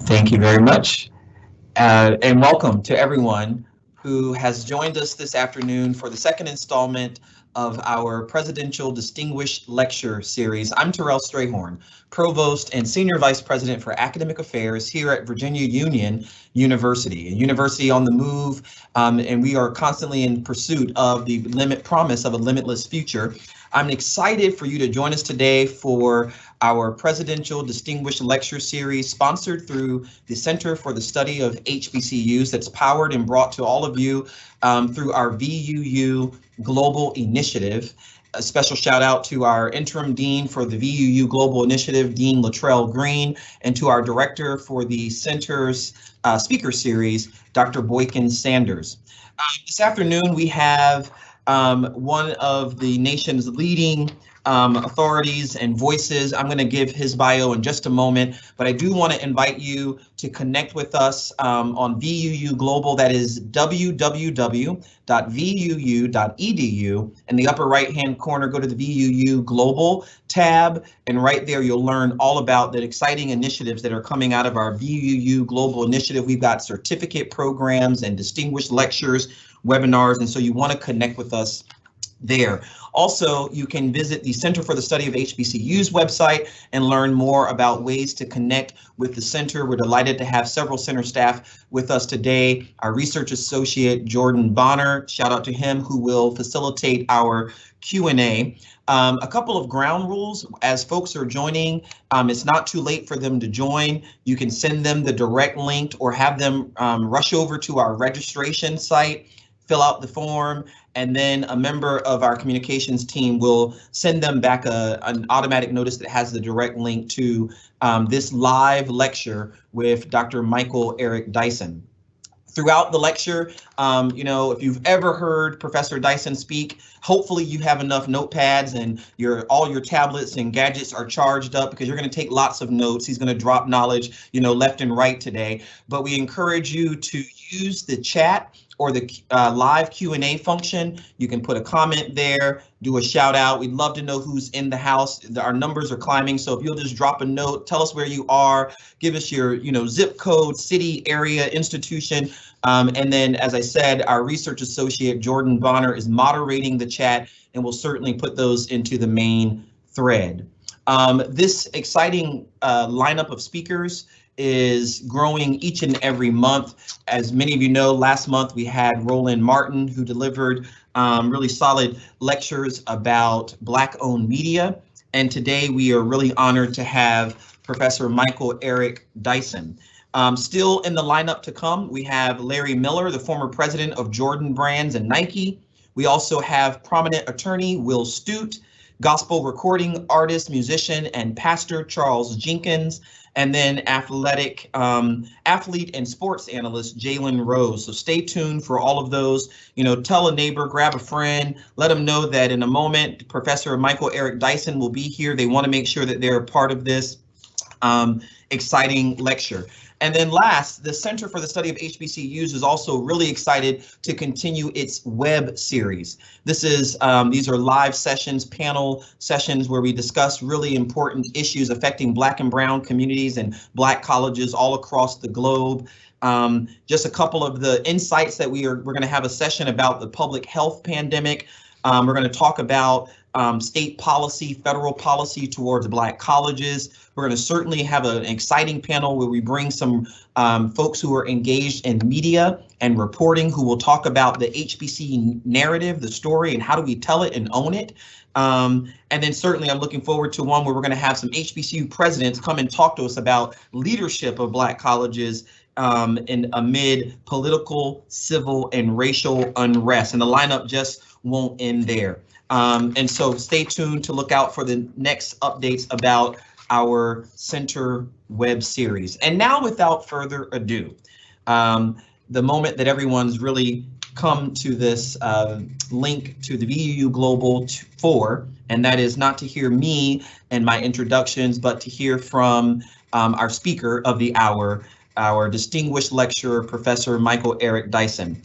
Thank you very much. And welcome to everyone who has joined us this afternoon for the second installment of our Presidential Distinguished Lecture Series. I'm Terrell Strayhorn, Provost and Senior Vice President for Academic Affairs here at Virginia Union University, a university on the move, and we are constantly in pursuit of the promise of a limitless future. I'm excited for you to join us today for our Presidential Distinguished Lecture Series sponsored through the Center for the Study of HBCUs that's powered and brought to all of you through our VUU Global Initiative. A special shout out to our interim dean for the VUU Global Initiative, Dean Latrell Green, and to our director for the center's speaker series, Dr. Boykin Sanders. This afternoon, we have one of the nation's leading authorities and voices. I'm going to give his bio in just a moment, but I do want to invite you to connect with us on VUU Global. That is www.vuu.edu. In the upper right-hand corner, go to the VUU Global tab, and right there you'll learn all about the exciting initiatives that are coming out of our VUU Global Initiative. We've got certificate programs and distinguished lectures, webinars, and so you want to connect with us there. Also, you can visit the Center for the Study of HBCUs website and learn more about ways to connect with the center. We're delighted to have several center staff with us today. Our research associate, Jordan Bonner, shout out to him, who will facilitate our Q&A. A couple of ground rules as folks are joining. It's not too late for them to join. You can send them the direct link or have them rush over to our registration site, fill out the form, and then a member of our communications team will send them back an automatic notice that has the direct link to this live lecture with Dr. Michael Eric Dyson. Throughout the lecture, if you've ever heard Professor Dyson speak, hopefully you have enough notepads and all your tablets and gadgets are charged up, because you're going to take lots of notes. He's going to drop knowledge, left and right today. But we encourage you to use the chat or the live Q&A function. You can put a comment there, do a shout out. We'd love to know who's in the house. Our numbers are climbing, so if you'll just drop a note, tell us where you are, give us your zip code, city, area, institution, and then, as I said, our research associate Jordan Bonner is moderating the chat, and we'll certainly put those into the main thread. This exciting lineup of speakers is growing each and every month. As many of you know, last month we had Roland Martin, who delivered really solid lectures about Black-owned media. And today we are really honored to have Professor Michael Eric Dyson. Still in the lineup to come, we have Larry Miller, the former president of Jordan Brands and Nike. We also have prominent attorney Will Stute, gospel recording artist, musician, and pastor Charles Jenkins, and then athlete and sports analyst Jalen Rose. So stay tuned for all of those. Tell a neighbor, grab a friend, let them know that in a moment Professor Michael Eric Dyson will be here. They want to make sure that they're a part of this exciting lecture. And then last, the Center for the Study of HBCUs is also really excited to continue its web series. These are live sessions, panel sessions where we discuss really important issues affecting Black and Brown communities and Black colleges all across the globe. Just a couple of the insights that we're going to have a session about the public health pandemic. We're going to talk about state policy, federal policy towards Black colleges. We're going to certainly have an exciting panel where we bring some folks who are engaged in media and reporting, who will talk about the HBC narrative, the story, and how do we tell it and own it. And then certainly I'm looking forward to one where we're going to have some HBCU presidents come and talk to us about leadership of Black colleges amid political, civil, and racial unrest. And the lineup just won't end there. And so stay tuned to look out for the next updates about our center web series. And now, without further ado, the moment that everyone's really come to this link to the VUU Global for, and that is not to hear me and my introductions, but to hear from our speaker of the hour, our distinguished lecturer, Professor Michael Eric Dyson.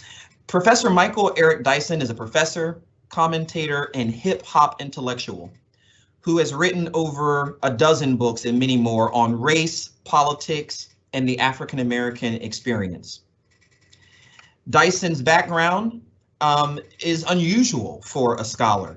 Professor Michael Eric Dyson is a professor, commentator, and hip hop intellectual who has written over a dozen books and many more on race, politics, and the African American experience. Dyson's background is unusual for a scholar.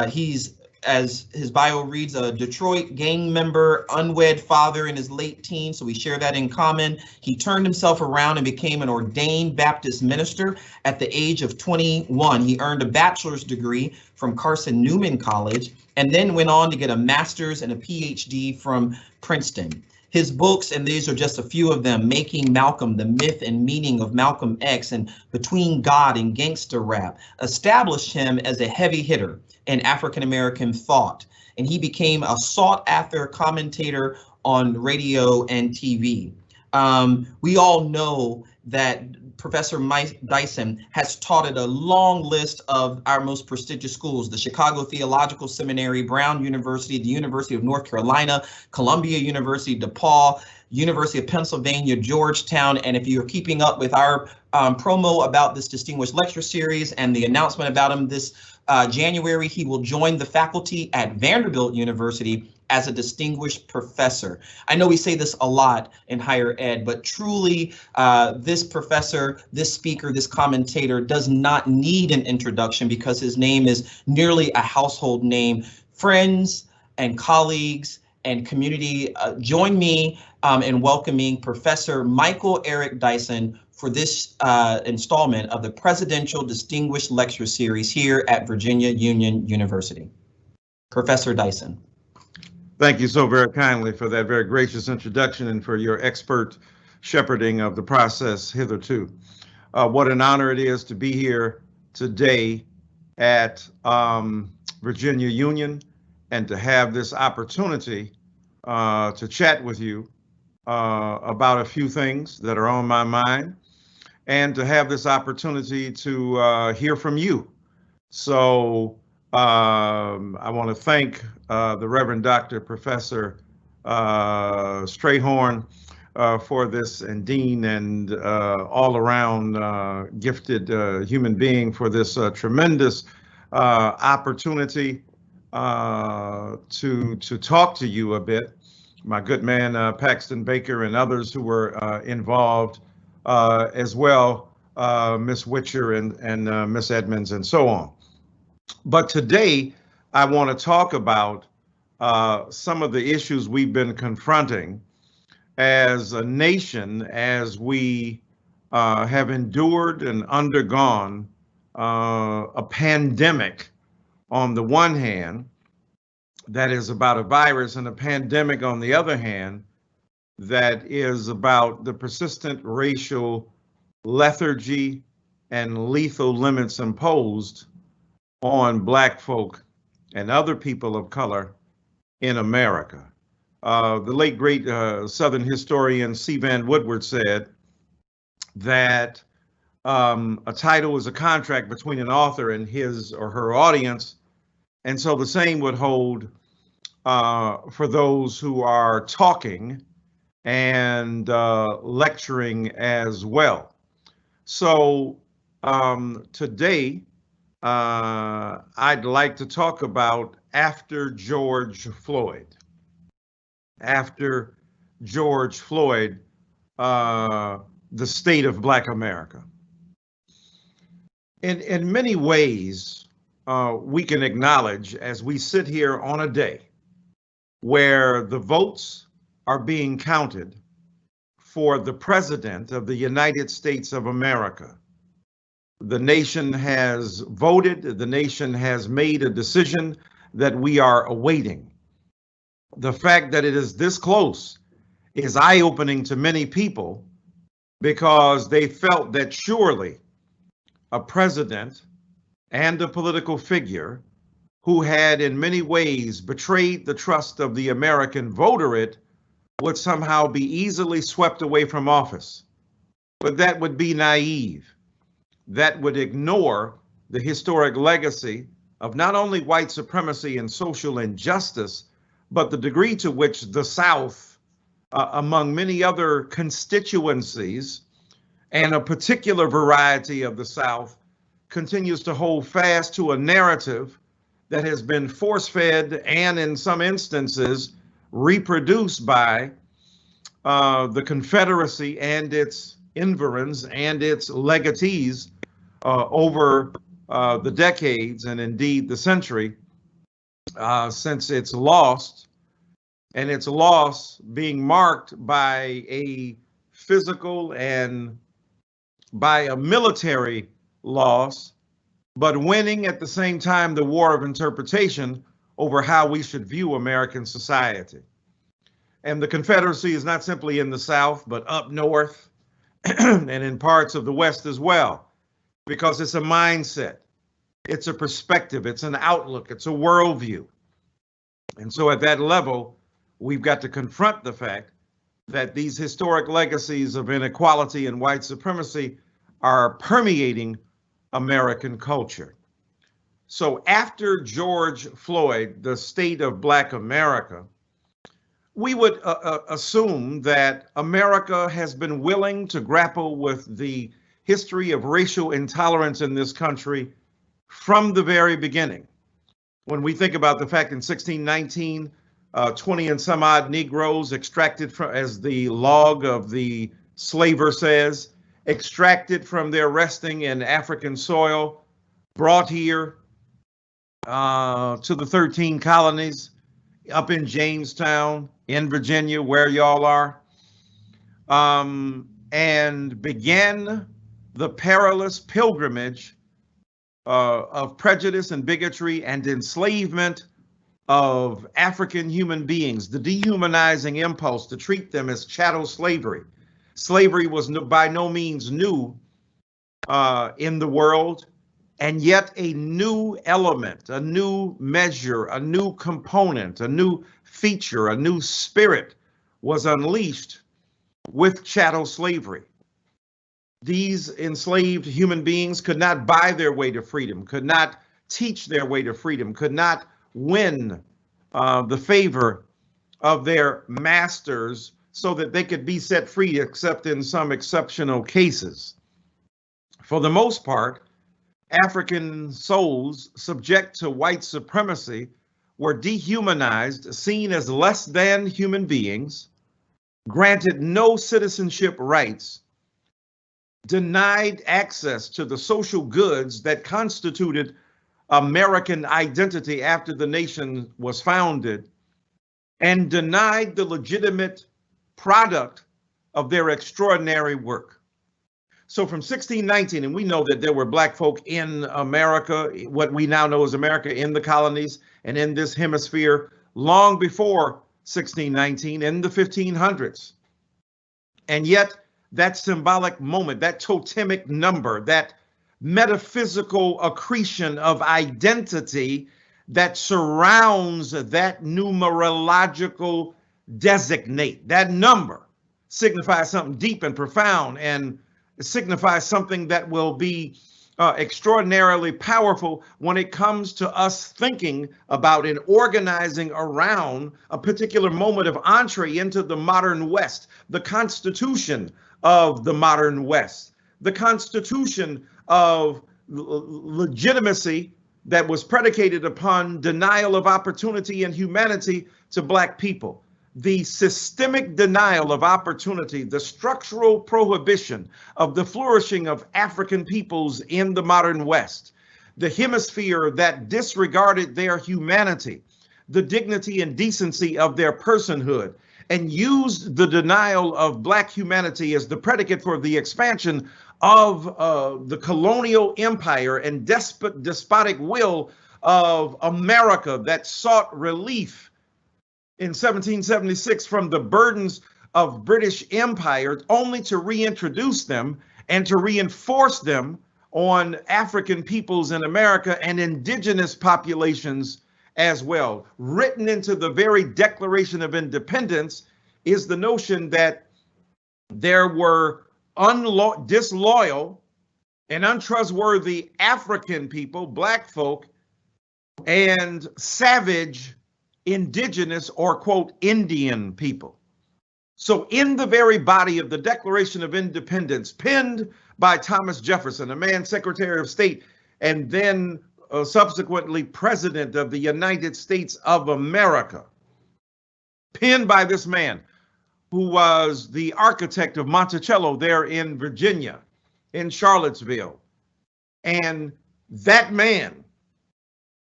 He's, as his bio reads, a Detroit gang member, unwed father in his late teens, so we share that in common. He turned himself around and became an ordained Baptist minister at the age of 21. He earned a bachelor's degree from Carson Newman College and then went on to get a master's and a PhD from Princeton. His books, and these are just a few of them, Making Malcolm, The Myth and Meaning of Malcolm X, and Between God and Gangster Rap, established him as a heavy hitter in African-American thought, and he became a sought-after commentator on radio and TV. We all know that Professor Mike Dyson has taught at a long list of our most prestigious schools: the Chicago Theological Seminary, Brown University, the University of North Carolina, Columbia University, DePaul, University of Pennsylvania, Georgetown. And if you're keeping up with our promo about this distinguished lecture series and the announcement about him this January, he will join the faculty at Vanderbilt University as a distinguished professor. I know we say this a lot in higher ed, but truly this professor, this speaker, this commentator does not need an introduction because his name is nearly a household name. Friends and colleagues and community, join me in welcoming Professor Michael Eric Dyson for this installment of the Presidential Distinguished Lecture Series here at Virginia Union University. Professor Dyson. Thank you so very kindly for that very gracious introduction and for your expert shepherding of the process hitherto. What an honor it is to be here today at Virginia Union and to have this opportunity to chat with you about a few things that are on my mind, and to have this opportunity to hear from you. So I want to thank the Reverend Dr. Professor Strayhorn for this, and Dean, and all around gifted human being for this tremendous opportunity to talk to you a bit. My good man Paxton Baker and others who were involved as well, Miss Witcher and Miss Edmonds and so on. But today I want to talk about some of the issues we've been confronting as a nation, as we have endured and undergone a pandemic on the one hand, that is about a virus, and a pandemic on the other hand, that is about the persistent racial lethargy and lethal limits imposed on Black folk and other people of color in America. The late great Southern historian C. Van Woodward said that a title is a contract between an author and his or her audience, and so the same would hold for those who are talking and lecturing as well. So today, I'd like to talk about after George Floyd. After George Floyd, the state of Black America. In many ways, we can acknowledge, as we sit here on a day where the votes are being counted for the President of the United States of America. The nation has voted, the nation has made a decision that we are awaiting. The fact that it is this close is eye-opening to many people, because they felt that surely a president and a political figure who had in many ways betrayed the trust of the American voterate would somehow be easily swept away from office. But that would be naive. That would ignore the historic legacy of not only white supremacy and social injustice, but the degree to which the South, among many other constituencies and a particular variety of the South, continues to hold fast to a narrative that has been force-fed and in some instances reproduced by the Confederacy and its environs and its legatees over the decades and indeed the century since its loss, and its loss being marked by a physical and by a military loss, but winning at the same time the war of interpretation over how we should view American society. And the Confederacy is not simply in the South, but up north and in parts of the West as well, because it's a mindset, it's a perspective, it's an outlook, it's a worldview. And so at that level, we've got to confront the fact that these historic legacies of inequality and white supremacy are permeating American culture. So after George Floyd, the state of Black America, we would assume that America has been willing to grapple with the history of racial intolerance in this country from the very beginning. When we think about the fact in 1619, 20 and some odd Negroes extracted from, as the log of the slaver says, extracted from their resting in African soil, brought here to the 13 colonies up in Jamestown, in Virginia, where y'all are, and began the perilous pilgrimage of prejudice and bigotry and enslavement of African human beings, the dehumanizing impulse to treat them as chattel slavery. Slavery was by no means new in the world, and yet a new element, a new measure, a new component, a new feature, a new spirit was unleashed with chattel slavery. These enslaved human beings could not buy their way to freedom, could not teach their way to freedom, could not win the favor of their masters so that they could be set free, except in some exceptional cases. For the most part, African souls subject to white supremacy were dehumanized, seen as less than human beings, granted no citizenship rights, denied access to the social goods that constituted American identity after the nation was founded, and denied the legitimate product of their extraordinary work. So from 1619, and we know that there were Black folk in America, what we now know as America, in the colonies and in this hemisphere long before 1619 in the 1500s. And yet that symbolic moment, that totemic number, that metaphysical accretion of identity that surrounds that numerological designate, that number signifies something deep and profound, and it signifies something that will be extraordinarily powerful when it comes to us thinking about and organizing around a particular moment of entree into the modern West, the Constitution of the modern West, the Constitution of legitimacy that was predicated upon denial of opportunity and humanity to Black people. The systemic denial of opportunity, the structural prohibition of the flourishing of African peoples in the modern West, the hemisphere that disregarded their humanity, the dignity and decency of their personhood, and used the denial of Black humanity as the predicate for the expansion of the colonial empire and despotic will of America that sought relief in 1776 from the burdens of British Empire, only to reintroduce them and to reinforce them on African peoples in America and indigenous populations as well. Written into the very Declaration of Independence is the notion that there were disloyal and untrustworthy African people, Black folk, and savage indigenous or quote Indian people. So in the very body of the Declaration of Independence, penned by Thomas Jefferson, a man Secretary of State and then subsequently President of the United States of America, penned by this man, who was the architect of Monticello there in Virginia, in Charlottesville. And that man,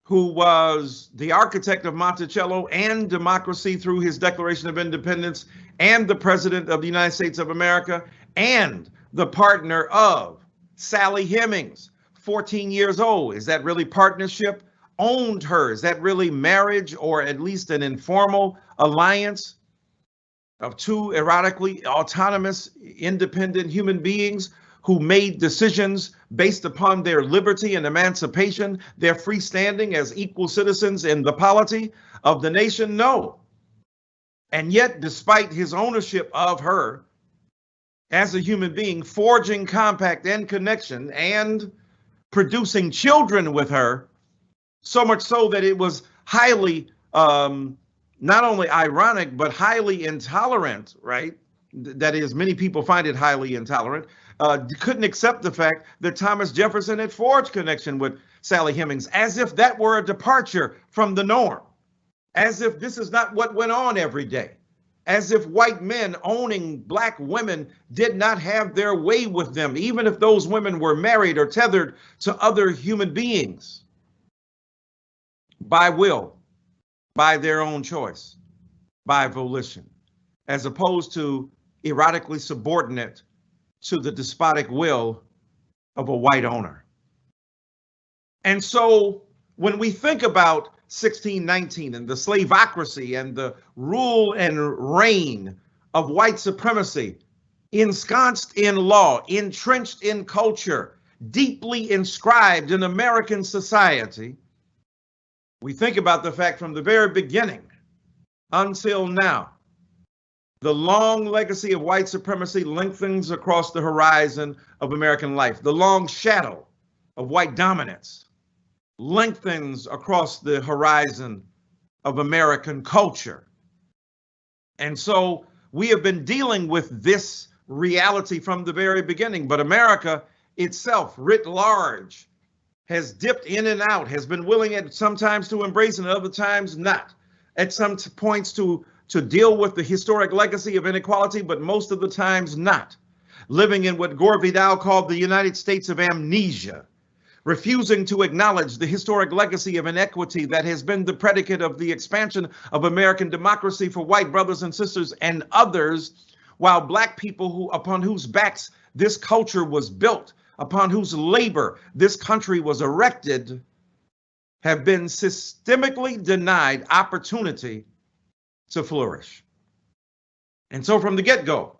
who was the architect of Monticello and democracy through his Declaration of Independence, and the President of the United States of America, and the partner of Sally Hemings, 14 years old. Is that really partnership? Owned her. Is that really marriage, or at least an informal alliance of two erotically autonomous, independent human beings who made decisions based upon their liberty and emancipation, their freestanding as equal citizens in the polity of the nation? No. And yet, despite his ownership of her as a human being, forging compact and connection and producing children with her, so much so that it was highly, not only ironic, but highly intolerant, right? That is, many people find it highly intolerant. Couldn't accept the fact that Thomas Jefferson had forged connection with Sally Hemings, as if that were a departure from the norm, as if this is not what went on every day, as if white men owning black women did not have their way with them, even if those women were married or tethered to other human beings by will, by their own choice, by volition, as opposed to erotically subordinate to the despotic will of a white owner. And so when we think about 1619 and the slavocracy and the rule and reign of white supremacy, ensconced in law, entrenched in culture, deeply inscribed in American society, we think about the fact from the very beginning until now, the long legacy of white supremacy lengthens across the horizon of American life. The long shadow of white dominance lengthens across the horizon of American culture. And so we have been dealing with this reality from the very beginning, but America itself, writ large, has dipped in and out, has been willing at sometimes to embrace and at other times not. At some points to deal with the historic legacy of inequality, but most of the times not. Living in what Gore Vidal called the United States of amnesia, refusing to acknowledge the historic legacy of inequity that has been the predicate of the expansion of American democracy for white brothers and sisters and others, while black people upon whose backs this culture was built, upon whose labor this country was erected, have been systemically denied opportunity to flourish. And so from the get-go,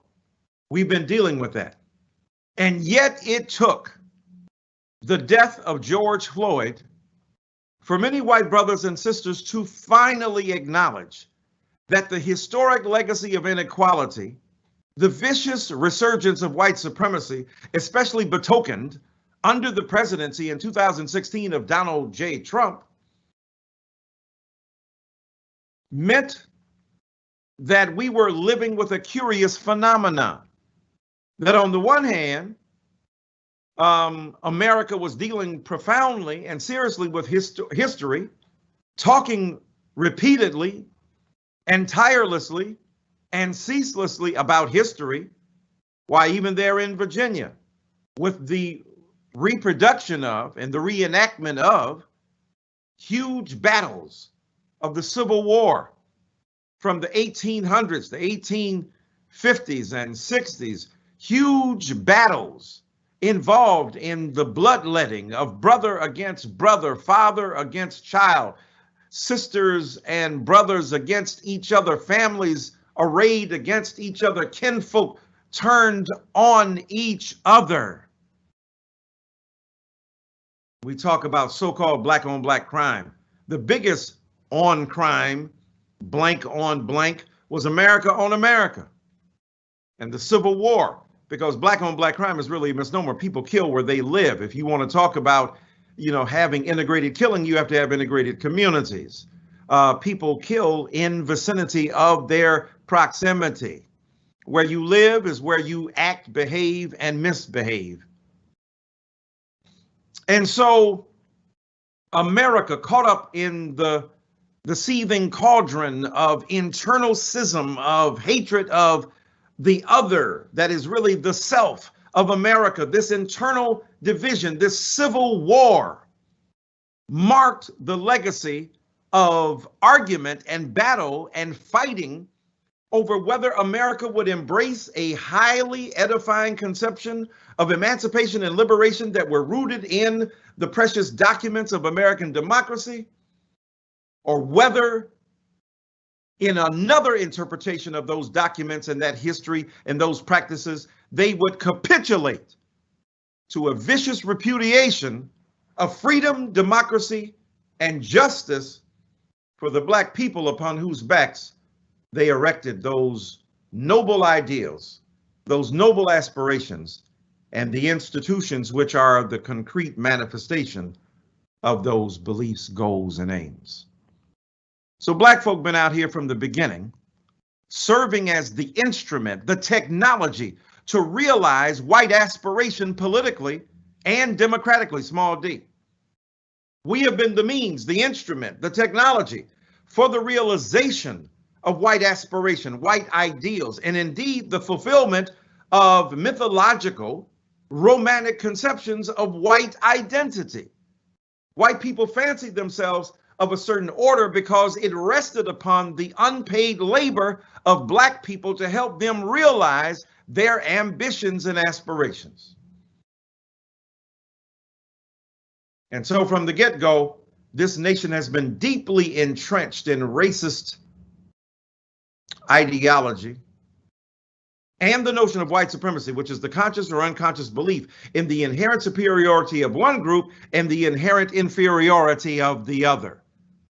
we've been dealing with that. And yet it took the death of George Floyd for many white brothers and sisters to finally acknowledge that the historic legacy of inequality, the vicious resurgence of white supremacy, especially betokened under the presidency in 2016 of Donald J. Trump, meant that we were living with a curious phenomenon. That on the one hand, America was dealing profoundly and seriously with history, talking repeatedly and tirelessly and ceaselessly about history, why even there in Virginia, with the reproduction of and the reenactment of huge battles of the Civil War from the 1800s, the 1850s and 60s, huge battles involved in the bloodletting of brother against brother, father against child, sisters and brothers against each other, families arrayed against each other, kinfolk turned on each other. We talk about so-called black on black crime. The biggest on crime, blank on blank, was America on America and the Civil War, because black on black crime is really a misnomer. People kill where they live. If you want to talk about, having integrated killing, you have to have integrated communities. People kill in vicinity of their proximity. Where you live is where you act, behave, and misbehave. And so America, caught up in the the seething cauldron of internal schism, of hatred of the other, that is really the self of America, this internal division, this civil war, marked the legacy of argument and battle and fighting over whether America would embrace a highly edifying conception of emancipation and liberation that were rooted in the precious documents of American democracy, or whether in another interpretation of those documents and that history and those practices, they would capitulate to a vicious repudiation of freedom, democracy, and justice for the Black people upon whose backs they erected those noble ideals, those noble aspirations, and the institutions which are the concrete manifestation of those beliefs, goals, and aims. So Black folk been out here from the beginning, serving as the instrument, the technology to realize white aspiration politically and democratically, small d. We have been the means, the instrument, the technology for the realization of white aspiration, white ideals, and indeed the fulfillment of mythological, romantic conceptions of white identity. White people fancied themselves of a certain order because it rested upon the unpaid labor of Black people to help them realize their ambitions and aspirations. And so from the get-go, this nation has been deeply entrenched in racist ideology and the notion of white supremacy, which is the conscious or unconscious belief in the inherent superiority of one group and the inherent inferiority of the other.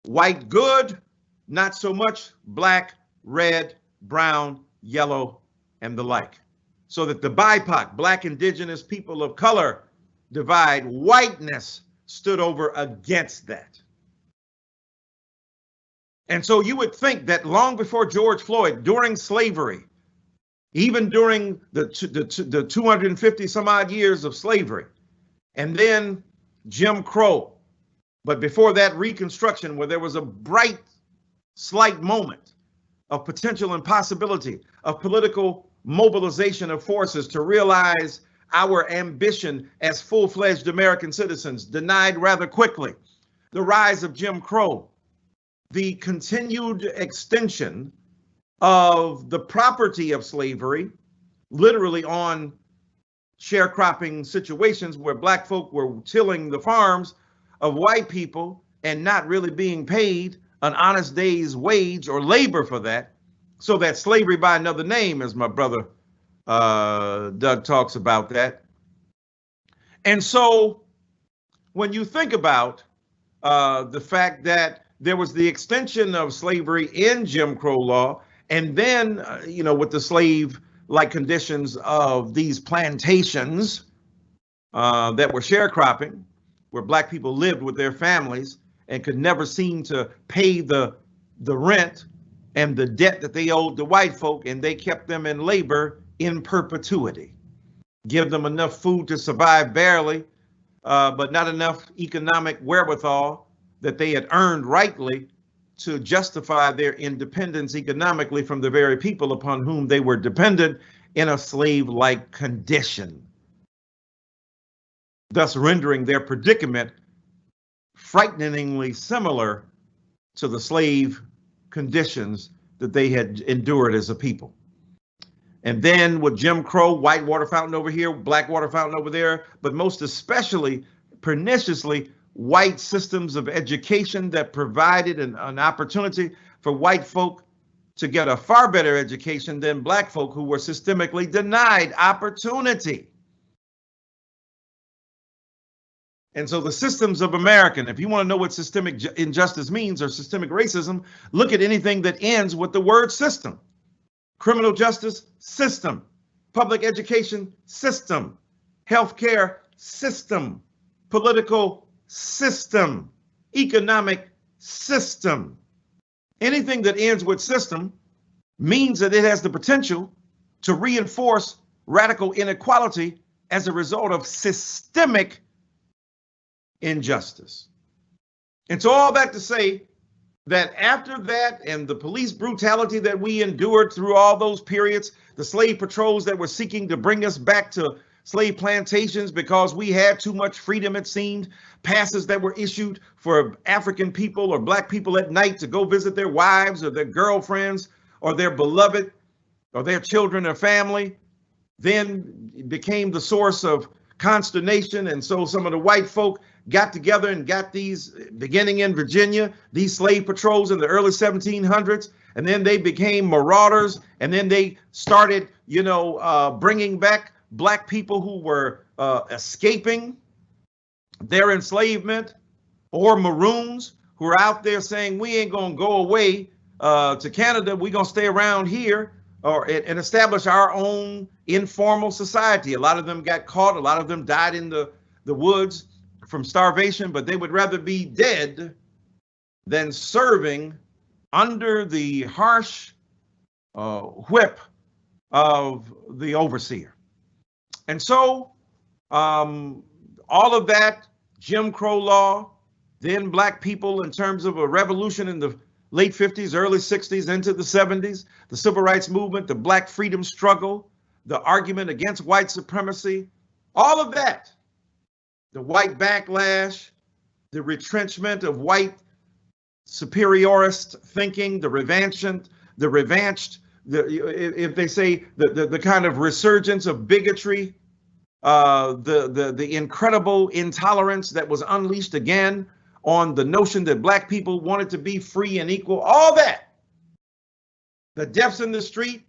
White good, not so much; black, red, brown, yellow, and the like. So that the BIPOC, Black, Indigenous, people of color divide, whiteness stood over against that. And so you would think that long before George Floyd, during slavery, even during the 250 some odd years of slavery, and then Jim Crow, but before that Reconstruction, where there was a bright, slight moment of potential and possibility of political mobilization of forces to realize our ambition as full-fledged American citizens, denied rather quickly. The rise of Jim Crow, the continued extension of the property of slavery, literally on sharecropping situations where Black folk were tilling the farms of white people and not really being paid an honest day's wage or labor for that, so that slavery by another name, as my brother Doug talks about that. And so when you think about the fact that there was the extension of slavery in Jim Crow law, and then, with the slave-like conditions of these plantations that were sharecropping, where Black people lived with their families and could never seem to pay the rent and the debt that they owed the white folk, and they kept them in labor in perpetuity. Give them enough food to survive barely, but not enough economic wherewithal that they had earned rightly to justify their independence economically from the very people upon whom they were dependent in a slave-like condition, thus rendering their predicament frighteningly similar to the slave conditions that they had endured as a people. And then with Jim Crow, white water fountain over here, black water fountain over there, but most especially, perniciously, white systems of education that provided an opportunity for white folk to get a far better education than Black folk who were systemically denied opportunity. And so the systems of American, if you want to know what systemic injustice means or systemic racism, look at anything that ends with the word system. Criminal justice system, public education system, healthcare system, political system, economic system. Anything that ends with system means that it has the potential to reinforce radical inequality as a result of systemic injustice. And so all that to say, that after that and the police brutality that we endured through all those periods, the slave patrols that were seeking to bring us back to slave plantations because we had too much freedom, it seemed, passes that were issued for African people or black people at night to go visit their wives or their girlfriends or their beloved or their children or family, then became the source of consternation. And so some of the white folk got together and got these, beginning in Virginia, these slave patrols in the early 1700s, and then they became marauders, and then they started, bringing back black people who were escaping their enslavement, or maroons who are out there saying, we ain't gonna go away to Canada, we're gonna stay around here and establish our own informal society. A lot of them got caught, a lot of them died in the woods from starvation, but they would rather be dead than serving under the harsh whip of the overseer. And so all of that, Jim Crow law, then black people in terms of a revolution in the late 50s, early 60s into the 70s, the civil rights movement, the black freedom struggle, the argument against white supremacy, all of that, the white backlash, the retrenchment of white superiorist thinking, the revanched, if they say the kind of resurgence of bigotry, the incredible intolerance that was unleashed again on the notion that black people wanted to be free and equal, all that, the deaths in the street,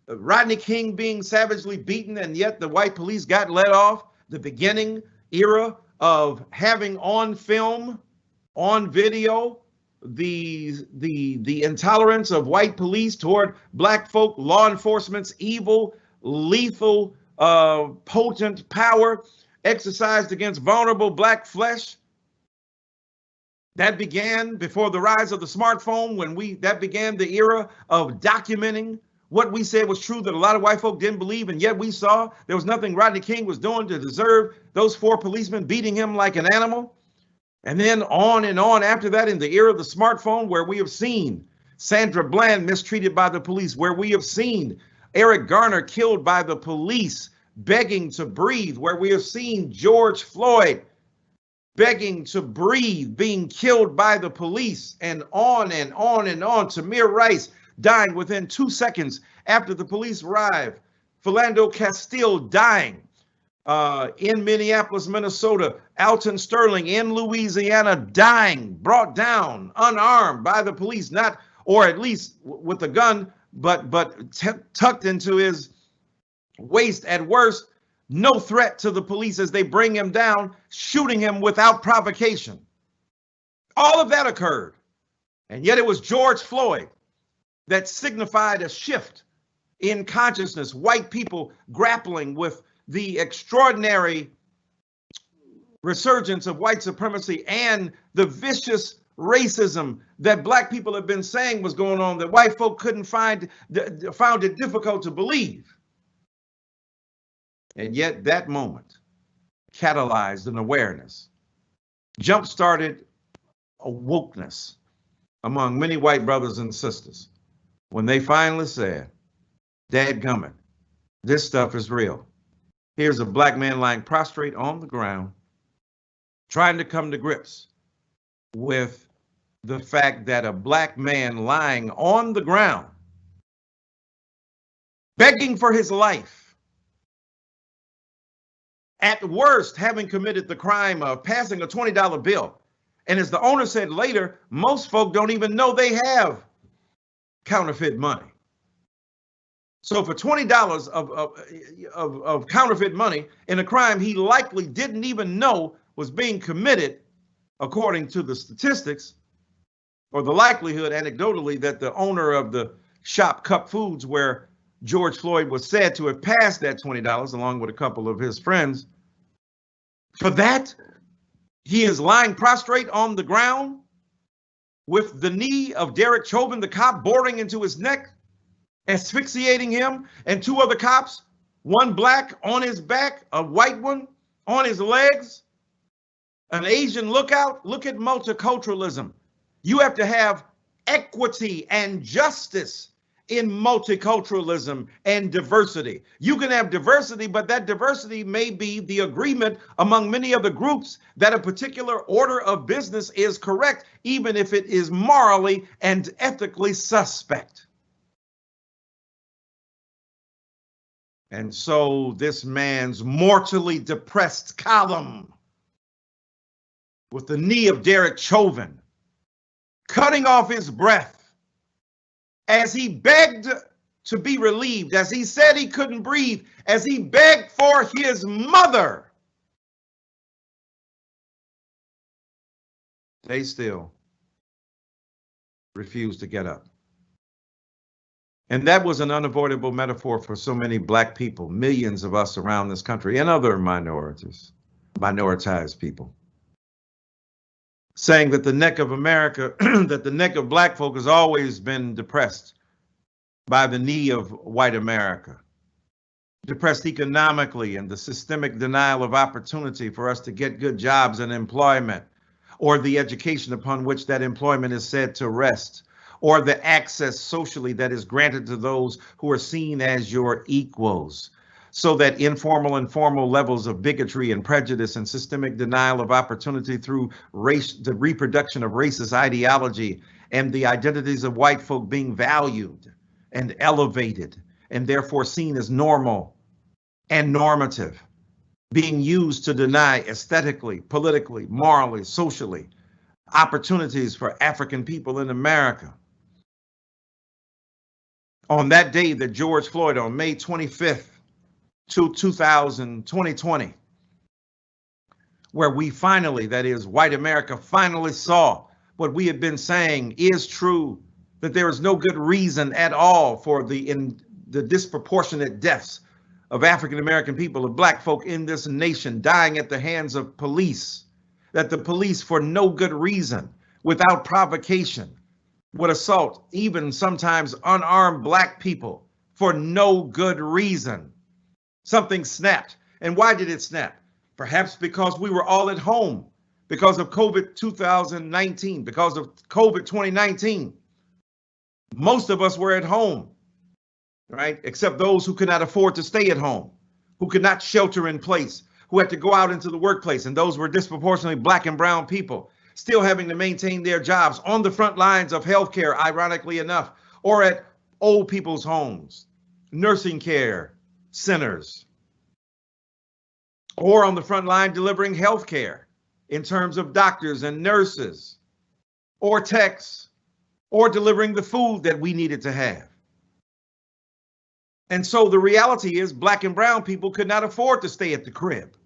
Rodney King being savagely beaten, and yet the white police got let off, the beginning era of having on film, on video, the intolerance of white police toward black folk, law enforcement's evil, lethal, potent power exercised against vulnerable black flesh. That began before the rise of the smartphone, that began the era of documenting what we said was true that a lot of white folk didn't believe, and yet we saw there was nothing Rodney King was doing to deserve those 4 policemen beating him like an animal. And then on and on after that, in the era of the smartphone, where we have seen Sandra Bland mistreated by the police, where we have seen Eric Garner killed by the police, begging to breathe, where we have seen George Floyd begging to breathe, being killed by the police, and on and on and on. Tamir Rice dying within 2 seconds after the police arrived. Philando Castile dying in Minneapolis, Minnesota. Alton Sterling in Louisiana dying, brought down, unarmed by the police, not, or at least with a gun, but tucked into his waist at worst. No threat to the police as they bring him down, shooting him without provocation. All of that occurred. And yet it was George Floyd that signified a shift in consciousness, white people grappling with the extraordinary resurgence of white supremacy and the vicious racism that black people have been saying was going on, that white folk found it difficult to believe. And yet that moment catalyzed an awareness, jump-started a wokeness among many white brothers and sisters when they finally said, dadgummit, this stuff is real. Here's a black man lying prostrate on the ground, trying to come to grips with the fact that a black man lying on the ground, begging for his life, at worst having committed the crime of passing a $20 bill. And as the owner said later, most folk don't even know they have counterfeit money. So for $20 of counterfeit money in a crime he likely didn't even know was being committed, according to the statistics, or the likelihood anecdotally that the owner of the shop Cup Foods, where George Floyd was said to have passed that $20 along with a couple of his friends, for that, he is lying prostrate on the ground with the knee of Derek Chauvin, the cop, boring into his neck, asphyxiating him, and 2 other cops, one black on his back, a white one on his legs, an Asian lookout. Look at multiculturalism. You have to have equity and justice in multiculturalism and diversity. You can have diversity, but that diversity may be the agreement among many of the groups that a particular order of business is correct, even if it is morally and ethically suspect. And so this man's mortally depressed column with the knee of Derek Chauvin, cutting off his breath as he begged to be relieved, as he said he couldn't breathe, as he begged for his mother. They still refused to get up. And that was an unavoidable metaphor for so many Black people, millions of us around this country, and other minoritized people, saying that the neck of America, that the neck of Black folk has always been depressed by the knee of white America, depressed economically and the systemic denial of opportunity for us to get good jobs and employment, or the education upon which that employment is said to rest, or the access socially that is granted to those who are seen as your equals, so that informal and formal levels of bigotry and prejudice and systemic denial of opportunity through race, the reproduction of racist ideology, and the identities of white folk being valued and elevated and therefore seen as normal and normative, being used to deny aesthetically, politically, morally, socially opportunities for African people in America. On that day that George Floyd, on May 25th, 2020, where we finally, that is, white America finally saw what we had been saying is true, that there is no good reason at all for the disproportionate deaths of African American people, of Black folk in this nation dying at the hands of police, that the police, for no good reason, without provocation, would assault even sometimes unarmed Black people for no good reason. Something snapped. And why did it snap? Perhaps because we were all at home, because of COVID 2019, because of COVID 2019. Most of us were at home, right? Except those who could not afford to stay at home, who could not shelter in place, who had to go out into the workplace. And those were disproportionately Black and brown people, still having to maintain their jobs on the front lines of healthcare, ironically enough, or at old people's homes, nursing care centers, or on the front line delivering healthcare in terms of doctors and nurses, or techs, or delivering the food that we needed to have. And so the reality is Black and brown people could not afford to stay at the crib,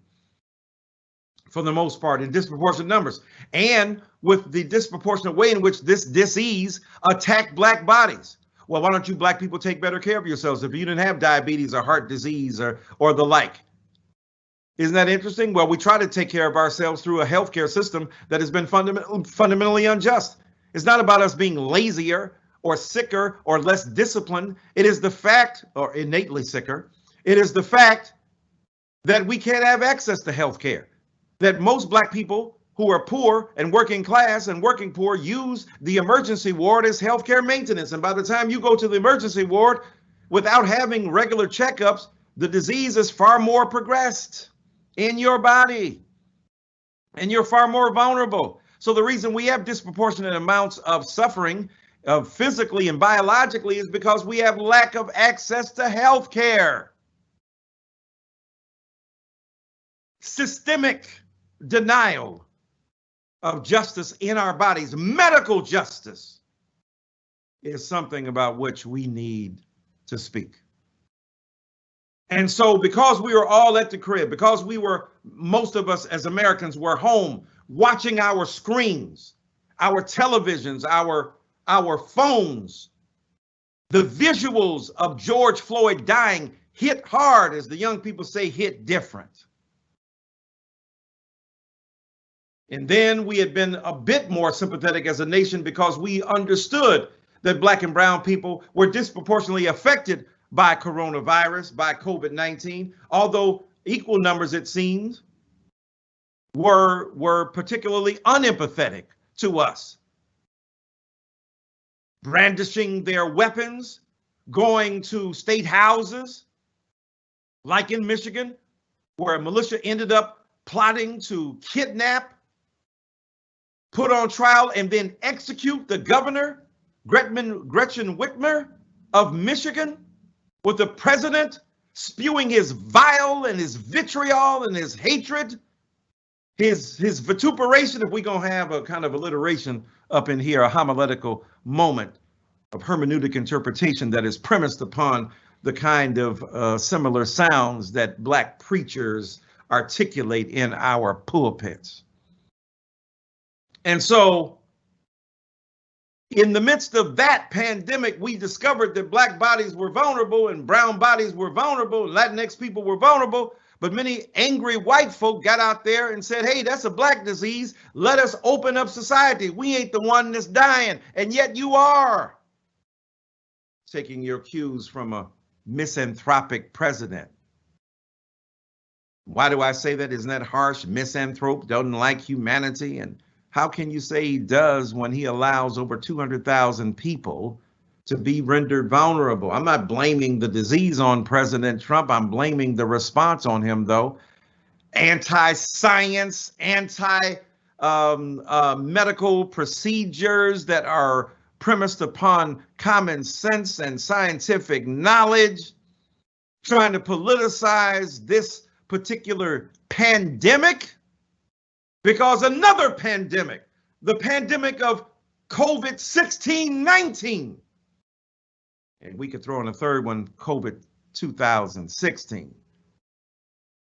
for the most part, in disproportionate numbers, and with the disproportionate way in which this disease attacked Black bodies. Well, why don't you Black people take better care of yourselves if you didn't have diabetes or heart disease or the like? Isn't that interesting? Well, we try to take care of ourselves through a healthcare system that has been fundamentally unjust. It's not about us being lazier or sicker or less disciplined. It is the fact, or innately sicker, it is the fact that we can't have access to healthcare. That most Black people who are poor and working class and working poor use the emergency ward as healthcare maintenance. And by the time you go to the emergency ward without having regular checkups, the disease is far more progressed in your body and you're far more vulnerable. So the reason we have disproportionate amounts of suffering physically and biologically is because we have lack of access to healthcare. Systemic denial of justice in our bodies, medical justice, is something about which we need to speak. And so because we were all at the crib, because most of us as Americans were home watching our screens, our televisions, our phones, the visuals of George Floyd dying hit hard, as the young people say, hit different. And then we had been a bit more sympathetic as a nation because we understood that Black and brown people were disproportionately affected by coronavirus, by COVID-19, although equal numbers, it seems, were particularly unempathetic to us. brandishing their weapons, going to state houses, like in Michigan, where a militia ended up plotting to kidnap, put on trial, and then execute the governor, Gretchen Whitmer of Michigan, with the president spewing his vile and his vitriol and his hatred, his vituperation, if we're going to have a kind of alliteration up in here, a homiletical moment of hermeneutic interpretation that is premised upon the kind of similar sounds that Black preachers articulate in our pulpits. And so, in the midst of that pandemic, we discovered that Black bodies were vulnerable and brown bodies were vulnerable, and Latinx people were vulnerable, but many angry white folk got out there and said, hey, that's a Black disease. Let us open up society. We ain't the one that's dying, and yet you are. Taking your cues from a misanthropic president. Why do I say that? Isn't that harsh? Misanthrope, doesn't like humanity. And how can you say he does when he allows over 200,000 people to be rendered vulnerable? I'm not blaming the disease on President Trump. I'm blaming the response on him, though. Anti-science, anti-medical procedures that are premised upon common sense and scientific knowledge, trying to politicize this particular pandemic, because another pandemic, the pandemic of COVID-19, and we could throw in a third one, COVID 2016,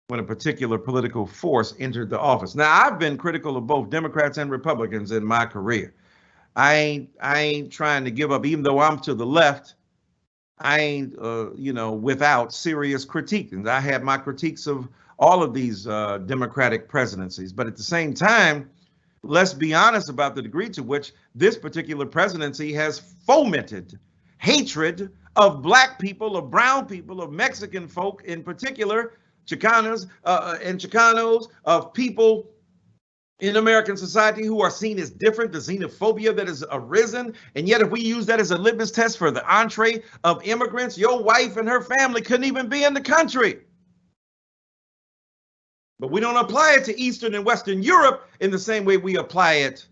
when a particular political force entered the office. Now, I've been critical of both Democrats and Republicans in my career. I ain't trying to give up, even though I'm to the left. I ain't, without serious critique. And I had my critiques of all of these Democratic presidencies. But at the same time, let's be honest about the degree to which this particular presidency has fomented hatred of Black people, of brown people, of Mexican folk in particular, Chicanos and Chicanos, of people in American society who are seen as different, the xenophobia that has arisen. And yet, if we use that as a litmus test for the entree of immigrants, your wife and her family couldn't even be in the country. But we don't apply it to Eastern and Western Europe in the same way we apply it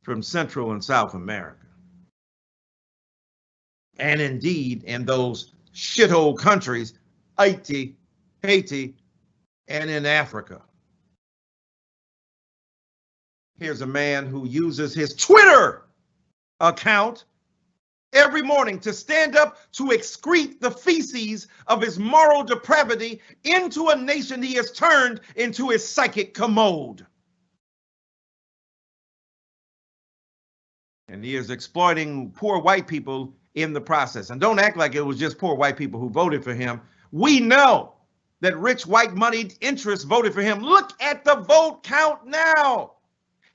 from Central and South America. And indeed, in those shithole countries, Haiti, and in Africa. Here's a man who uses his Twitter account every morning to stand up to excrete the feces of his moral depravity into a nation he has turned into his psychic commode. And he is exploiting poor white people in the process. And don't act like it was just poor white people who voted for him. We know that rich white moneyed interests voted for him. Look at the vote count now.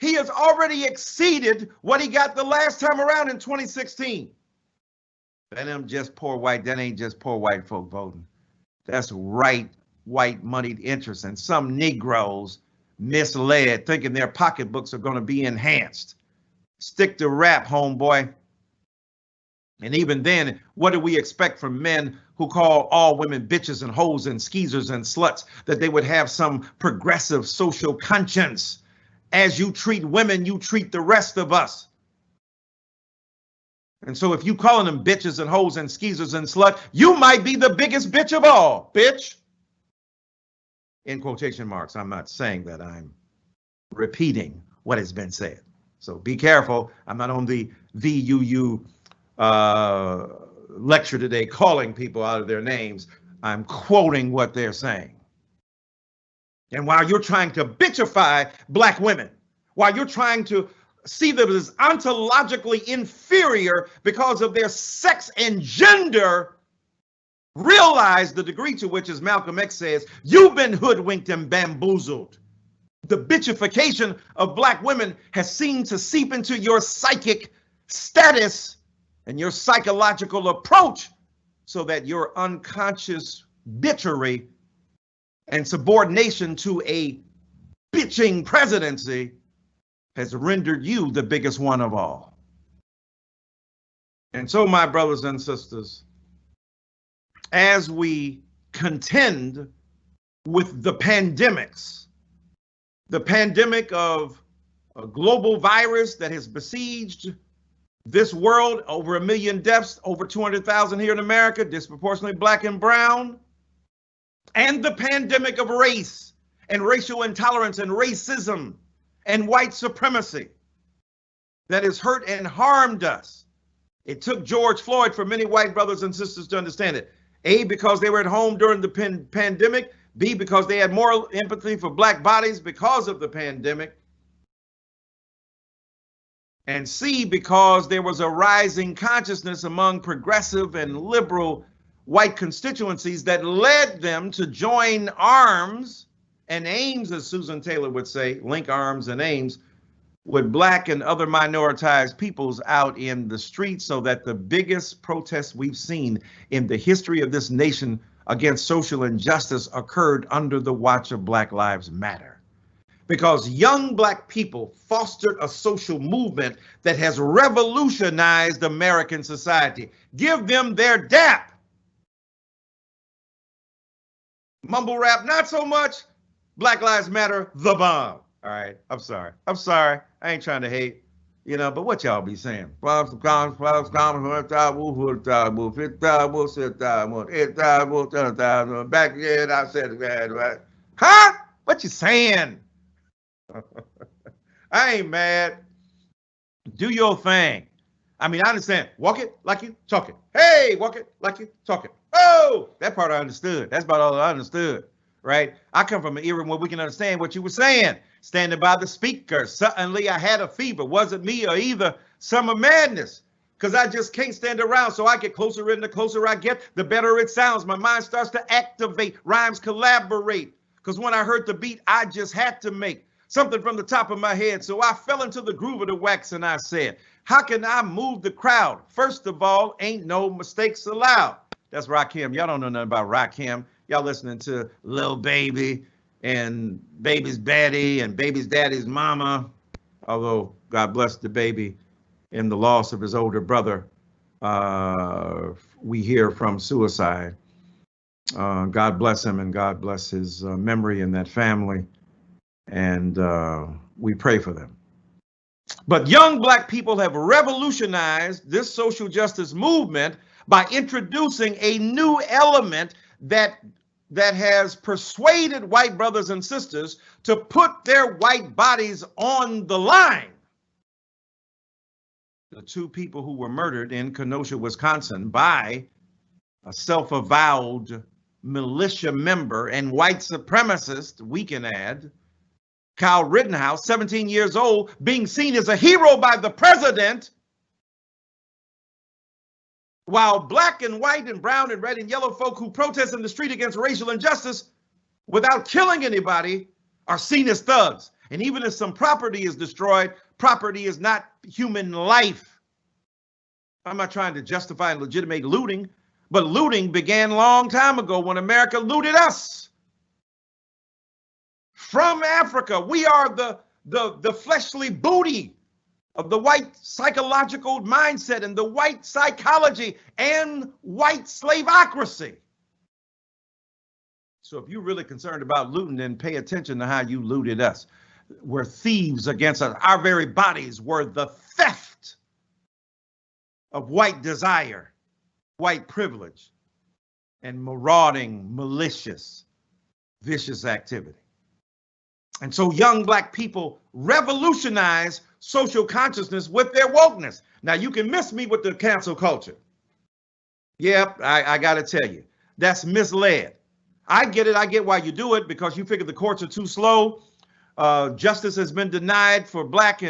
He has already exceeded what he got the last time around in 2016. That ain't just poor white folk voting. That's right white moneyed interests, and some Negroes misled, thinking their pocketbooks are going to be enhanced. Stick to rap, homeboy. And even then, what do we expect from men who call all women bitches and hoes and skeezers and sluts? That they would have some progressive social conscience. As you treat women, you treat the rest of us. And so if you calling them bitches and hoes and skeezers and slut, you might be the biggest bitch of all, bitch. In quotation marks. I'm not saying that, I'm repeating what has been said. So be careful. I'm not on the VUU lecture today calling people out of their names. I'm quoting what they're saying. And while you're trying to bitchify Black women, while you're trying to see them as ontologically inferior because of their sex and gender, realize the degree to which, as Malcolm X says, you've been hoodwinked and bamboozled. The bitchification of Black women has seemed to seep into your psychic status and your psychological approach, so that your unconscious bitchery and subordination to a bitching presidency has rendered you the biggest one of all. And so, my brothers and sisters, as we contend with the pandemics, the pandemic of a global virus that has besieged this world, over 1 million deaths, over 200,000 here in America, disproportionately black and brown, and the pandemic of race and racial intolerance and racism and white supremacy that has hurt and harmed us. It took George Floyd for many white brothers and sisters to understand it. A, because they were at home during the pandemic. B, because they had moral empathy for black bodies because of the pandemic. And C, because there was a rising consciousness among progressive and liberal white constituencies that led them to join arms and aims, as Susan Taylor would say, link arms and aims with black and other minoritized peoples out in the streets, so that the biggest protests we've seen in the history of this nation against social injustice occurred under the watch of Black Lives Matter. Because young black people fostered a social movement that has revolutionized American society. Give them their dap. Mumble rap, not so much. Black Lives Matter, the bomb. All right, I'm sorry. I ain't trying to hate, but what y'all be saying? Back then I said, right? Huh? What you saying? I ain't mad. Do your thing. I mean, I understand. Walk it like you talk it. Hey, walk it like you talk it. Oh, that part I understood. That's about all I understood, right? I come from an era where we can understand what you were saying. Standing by the speaker. Suddenly I had a fever. Wasn't me or either summer madness. Because I just can't stand around. So I get closer in. The closer I get, the better it sounds. My mind starts to activate. Rhymes collaborate. Because when I heard the beat, I just had to make something from the top of my head. So I fell into the groove of the wax and I said, how can I move the crowd? First of all, ain't no mistakes allowed. That's Rakim. Y'all don't know nothing about Rakim. Y'all listening to Lil Baby and Baby's Daddy and Baby's Daddy's mama. Although God bless the baby in the loss of his older brother, we hear from suicide. God bless him and God bless his memory and that family. And we pray for them. But young black people have revolutionized this social justice movement by introducing a new element that has persuaded white brothers and sisters to put their white bodies on the line. The two people who were murdered in Kenosha, Wisconsin by a self-avowed militia member and white supremacist, we can add, Kyle Rittenhouse, 17 years old, being seen as a hero by the president, while black and white and brown and red and yellow folk who protest in the street against racial injustice without killing anybody are seen as thugs. And even if some property is destroyed, property is not human life. I'm not trying to justify and legitimate looting, but looting began a long time ago when America looted us. From Africa, we are the fleshly booty of the white psychological mindset and the white psychology and white slaveocracy. So if you're really concerned about looting, then pay attention to how you looted us. We're thieves against us. Our very bodies were the theft of white desire, white privilege, and marauding, malicious, vicious activity. And so young black people revolutionize social consciousness with their wokeness. Now you can miss me with the cancel culture. Yep, I gotta tell you, that's misled. I get it, I get why you do it, because you figure the courts are too slow. Justice has been denied for black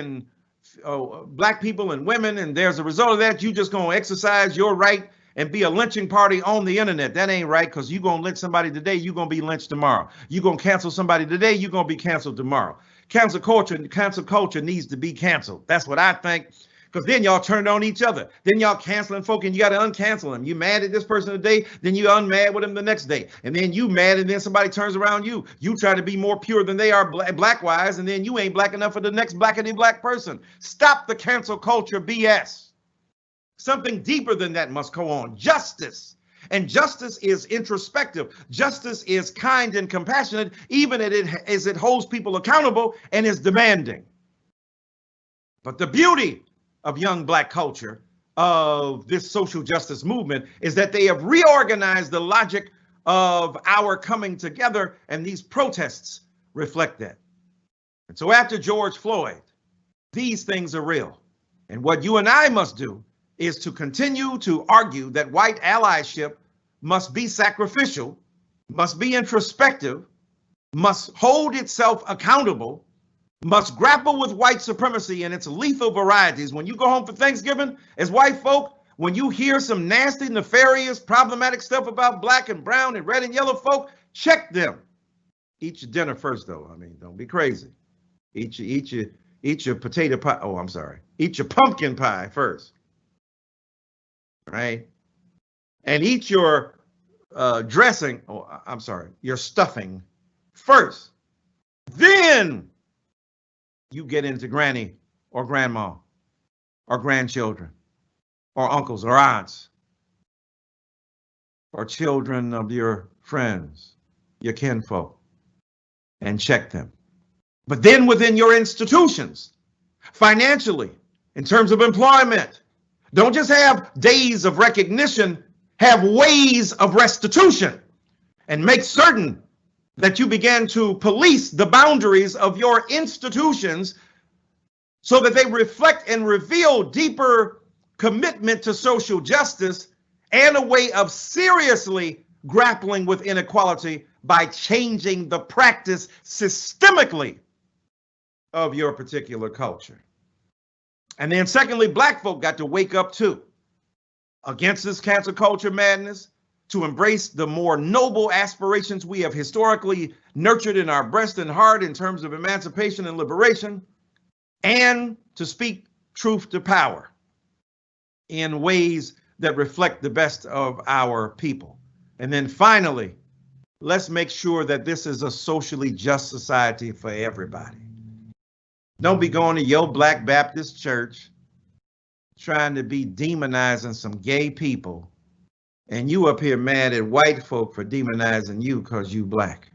people and women, and there's a result of that. You just gonna exercise your right and be a lynching party on the internet. That ain't right, because you're going to lynch somebody today, you're going to be lynched tomorrow. You're going to cancel somebody today, you're going to be canceled tomorrow. Cancel culture needs to be canceled. That's what I think, because then y'all turned on each other. Then y'all canceling folk and you got to uncancel them. You mad at this person today, then you unmad with them the next day. And then you mad and then somebody turns around you. You try to be more pure than they are black-wise, and then you ain't black enough for the next blackity black person. Stop the cancel culture BS. Something deeper than that must go on. Justice. And justice is introspective. Justice is kind and compassionate, even as it holds people accountable and is demanding. But the beauty of young Black culture, of this social justice movement, is that they have reorganized the logic of our coming together, and these protests reflect that. And so after George Floyd, these things are real. And what you and I must do is to continue to argue that white allyship must be sacrificial, must be introspective, must hold itself accountable, must grapple with white supremacy and its lethal varieties. When you go home for Thanksgiving as white folk, when you hear some nasty, nefarious, problematic stuff about Black and brown and red and yellow folk, check them. Eat your dinner first, though. I mean, don't be crazy. Eat your potato pie. Oh, I'm sorry. Eat your pumpkin pie first, right? And eat your dressing. Oh, I'm sorry. Your stuffing first. Then you get into granny or grandma or grandchildren or uncles or aunts or children of your friends, your kinfolk, and check them. But then within your institutions, financially, in terms of employment, don't just have days of recognition, have ways of restitution, and make certain that you begin to police the boundaries of your institutions so that they reflect and reveal deeper commitment to social justice and a way of seriously grappling with inequality by changing the practice systemically of your particular culture. And then secondly, Black folk got to wake up too against this cancel culture madness, to embrace the more noble aspirations we have historically nurtured in our breast and heart in terms of emancipation and liberation, and to speak truth to power in ways that reflect the best of our people. And then finally, let's make sure that this is a socially just society for everybody. Don't be going to your Black Baptist church trying to be demonizing some gay people, and you up here mad at white folk for demonizing you because you Black.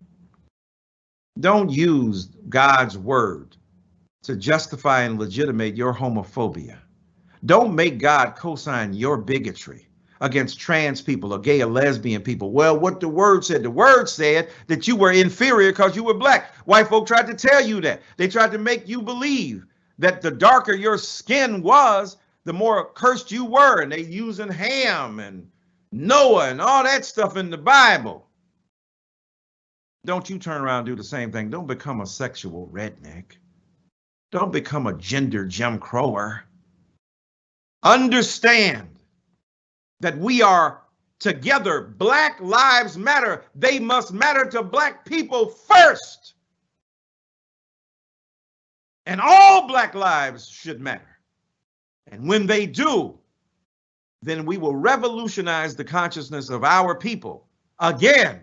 Don't use God's word to justify and legitimate your homophobia. Don't make God co-sign your bigotry against trans people or gay or lesbian people. Well, what the word said that you were inferior because you were Black. White folk tried to tell you that. They tried to make you believe that the darker your skin was, the more cursed you were. And they using Ham and Noah and all that stuff in the Bible. Don't you turn around and do the same thing. Don't become a sexual redneck. Don't become a gender Jim Crower. Understand that we are together. Black lives matter. They must matter to Black people first. And all Black lives should matter. And when they do, then we will revolutionize the consciousness of our people again.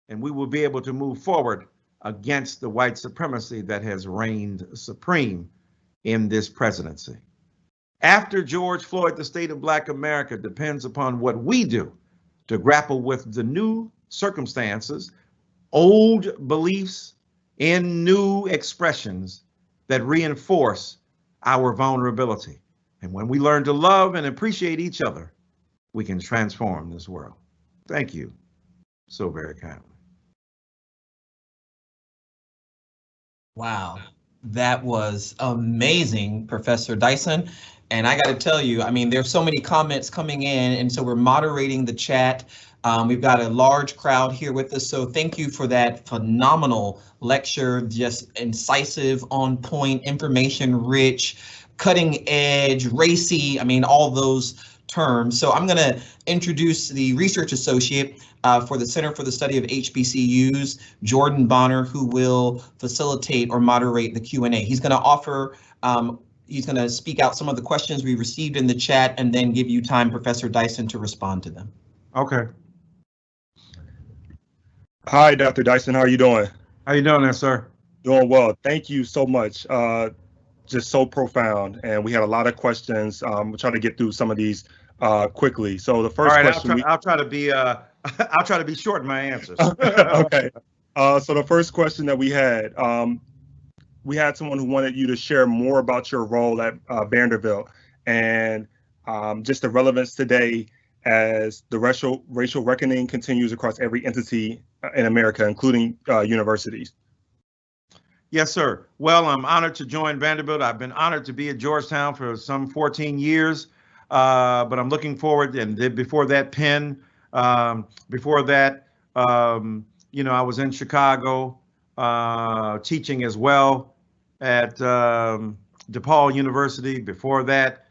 And we will be able to move forward against the white supremacy that has reigned supreme in this presidency. After George Floyd, the state of Black America depends upon what we do to grapple with the new circumstances, old beliefs, in new expressions that reinforce our vulnerability. And when we learn to love and appreciate each other, we can transform this world. Thank you so very kindly. Wow, that was amazing, Professor Dyson. And I got to tell you, I mean, there's so many comments coming in, and so we're moderating the chat. We've got a large crowd here with us, so thank you for that phenomenal lecture, just incisive, on point, information rich, cutting edge, racy, I mean, all those terms. So I'm going to introduce the research associate for the Center for the Study of HBCUs, Jordan Bonner, who will facilitate or moderate the Q&A. He's going to offer he's going to speak out some of the questions we received in the chat and then give you time, Professor Dyson, to respond to them. Okay. Hi, Dr. Dyson. How are you doing? How you doing there, sir? Doing well. Thank you so much. just so profound, and we had a lot of questions. We'll try to get through some of these quickly. So the first question, I'll try to be I'll try to be short in my answers. Okay. So the first question that we had someone who wanted you to share more about your role at Vanderbilt and just the relevance today as the racial reckoning continues across every entity in America, including universities. Yes, sir. Well, I'm honored to join Vanderbilt. I've been honored to be at Georgetown for some 14 years, but I'm looking forward. And before that, Penn. Before that, I was in Chicago teaching as well at DePaul University. Before that,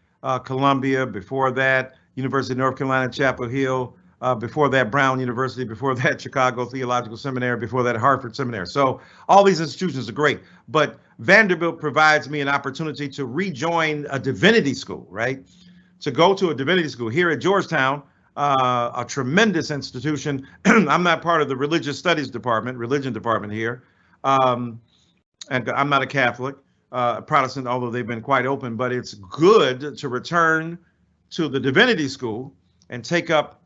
Columbia. Before that, University of North Carolina, Chapel Hill. Before that, Brown University. Before that, Chicago Theological Seminary. Before that, Harvard Seminary. So all these institutions are great, but Vanderbilt provides me an opportunity to rejoin a divinity school, right? To go to a divinity school here at Georgetown, a tremendous institution. I'm not part of the religion department here. And I'm not a Catholic, Protestant, although they've been quite open, but it's good to return to the divinity school and take up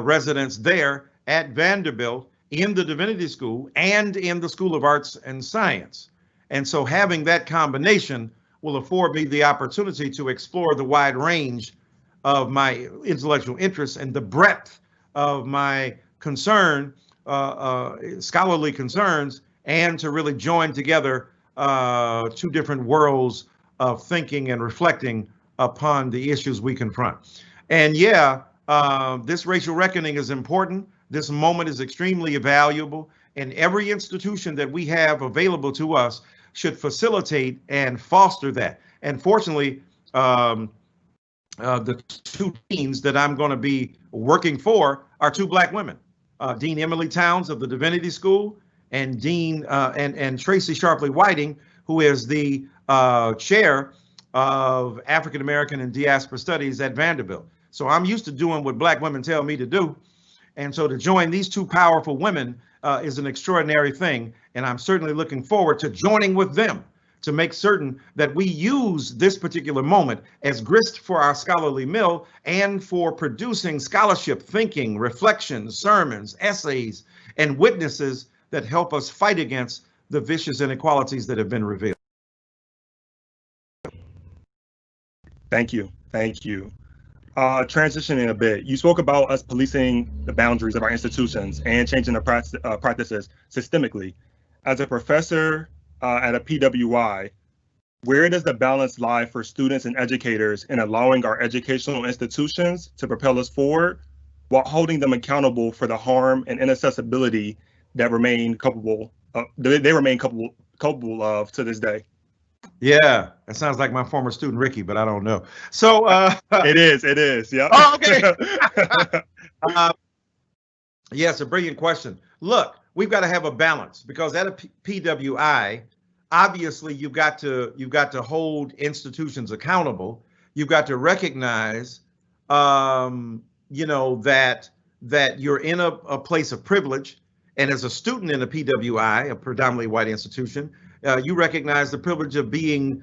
residence there at Vanderbilt in the divinity school and in the School of Arts and Science. And so having that combination will afford me the opportunity to explore the wide range of my intellectual interests and the breadth of my scholarly concerns, and to really join together two different worlds of thinking and reflecting upon the issues we confront. And this racial reckoning is important. This moment is extremely valuable, and every institution that we have available to us should facilitate and foster that. And fortunately, the two deans that I'm going to be working for are two Black women, Dean Emily Towns of the Divinity School, and Dean and Tracy Sharpley Whiting, who is the chair of African American and Diaspora Studies at Vanderbilt. So I'm used to doing what Black women tell me to do. And so to join these two powerful women is an extraordinary thing. And I'm certainly looking forward to joining with them to make certain that we use this particular moment as grist for our scholarly mill and for producing scholarship, thinking, reflections, sermons, essays, and witnesses that help us fight against the vicious inequalities that have been revealed. Thank you. Thank you. Transitioning a bit, you spoke about us policing the boundaries of our institutions and changing the practices systemically. As a professor at a PWI, where does the balance lie for students and educators in allowing our educational institutions to propel us forward while holding them accountable for the harm and inaccessibility that remain culpable of to this day? Yeah, that sounds like my former student Ricky, but I don't know. So it is. Yeah. Oh, okay. Yes, a brilliant question. Look, we've got to have a balance, because at a PWI, obviously you've got to hold institutions accountable. You've got to recognize, that you're in a place of privilege, and as a student in a PWI, a predominantly white institution, you recognize the privilege of being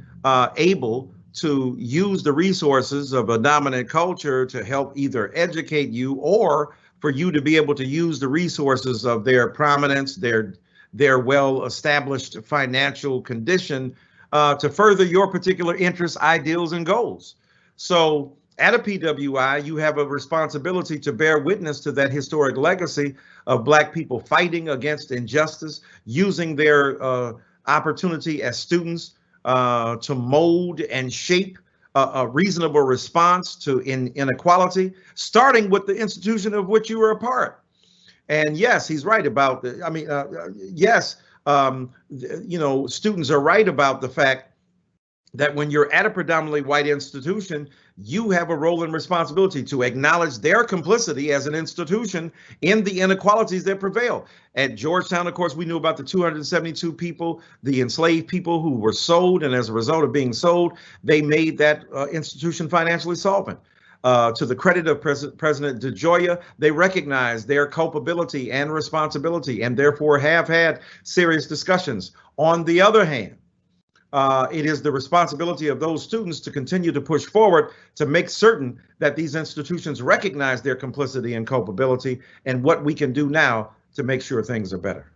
able to use the resources of a dominant culture to help either educate you, or for you to be able to use the resources of their prominence, their well-established financial condition to further your particular interests, ideals, and goals. So at a PWI, you have a responsibility to bear witness to that historic legacy of Black people fighting against injustice, using their opportunity as students to mold and shape a reasonable response to inequality, starting with the institution of which you were a part. And yes, he's right about students are right about the fact that when you're at a predominantly white institution, you have a role and responsibility to acknowledge their complicity as an institution in the inequalities that prevail. At Georgetown, of course, we knew about the 272 people, the enslaved people who were sold, and as a result of being sold, they made that institution financially solvent. To the credit of President DeGioia, they recognize their culpability and responsibility, and therefore have had serious discussions. On the other hand, It is the responsibility of those students to continue to push forward to make certain that these institutions recognize their complicity and culpability and what we can do now to make sure things are better.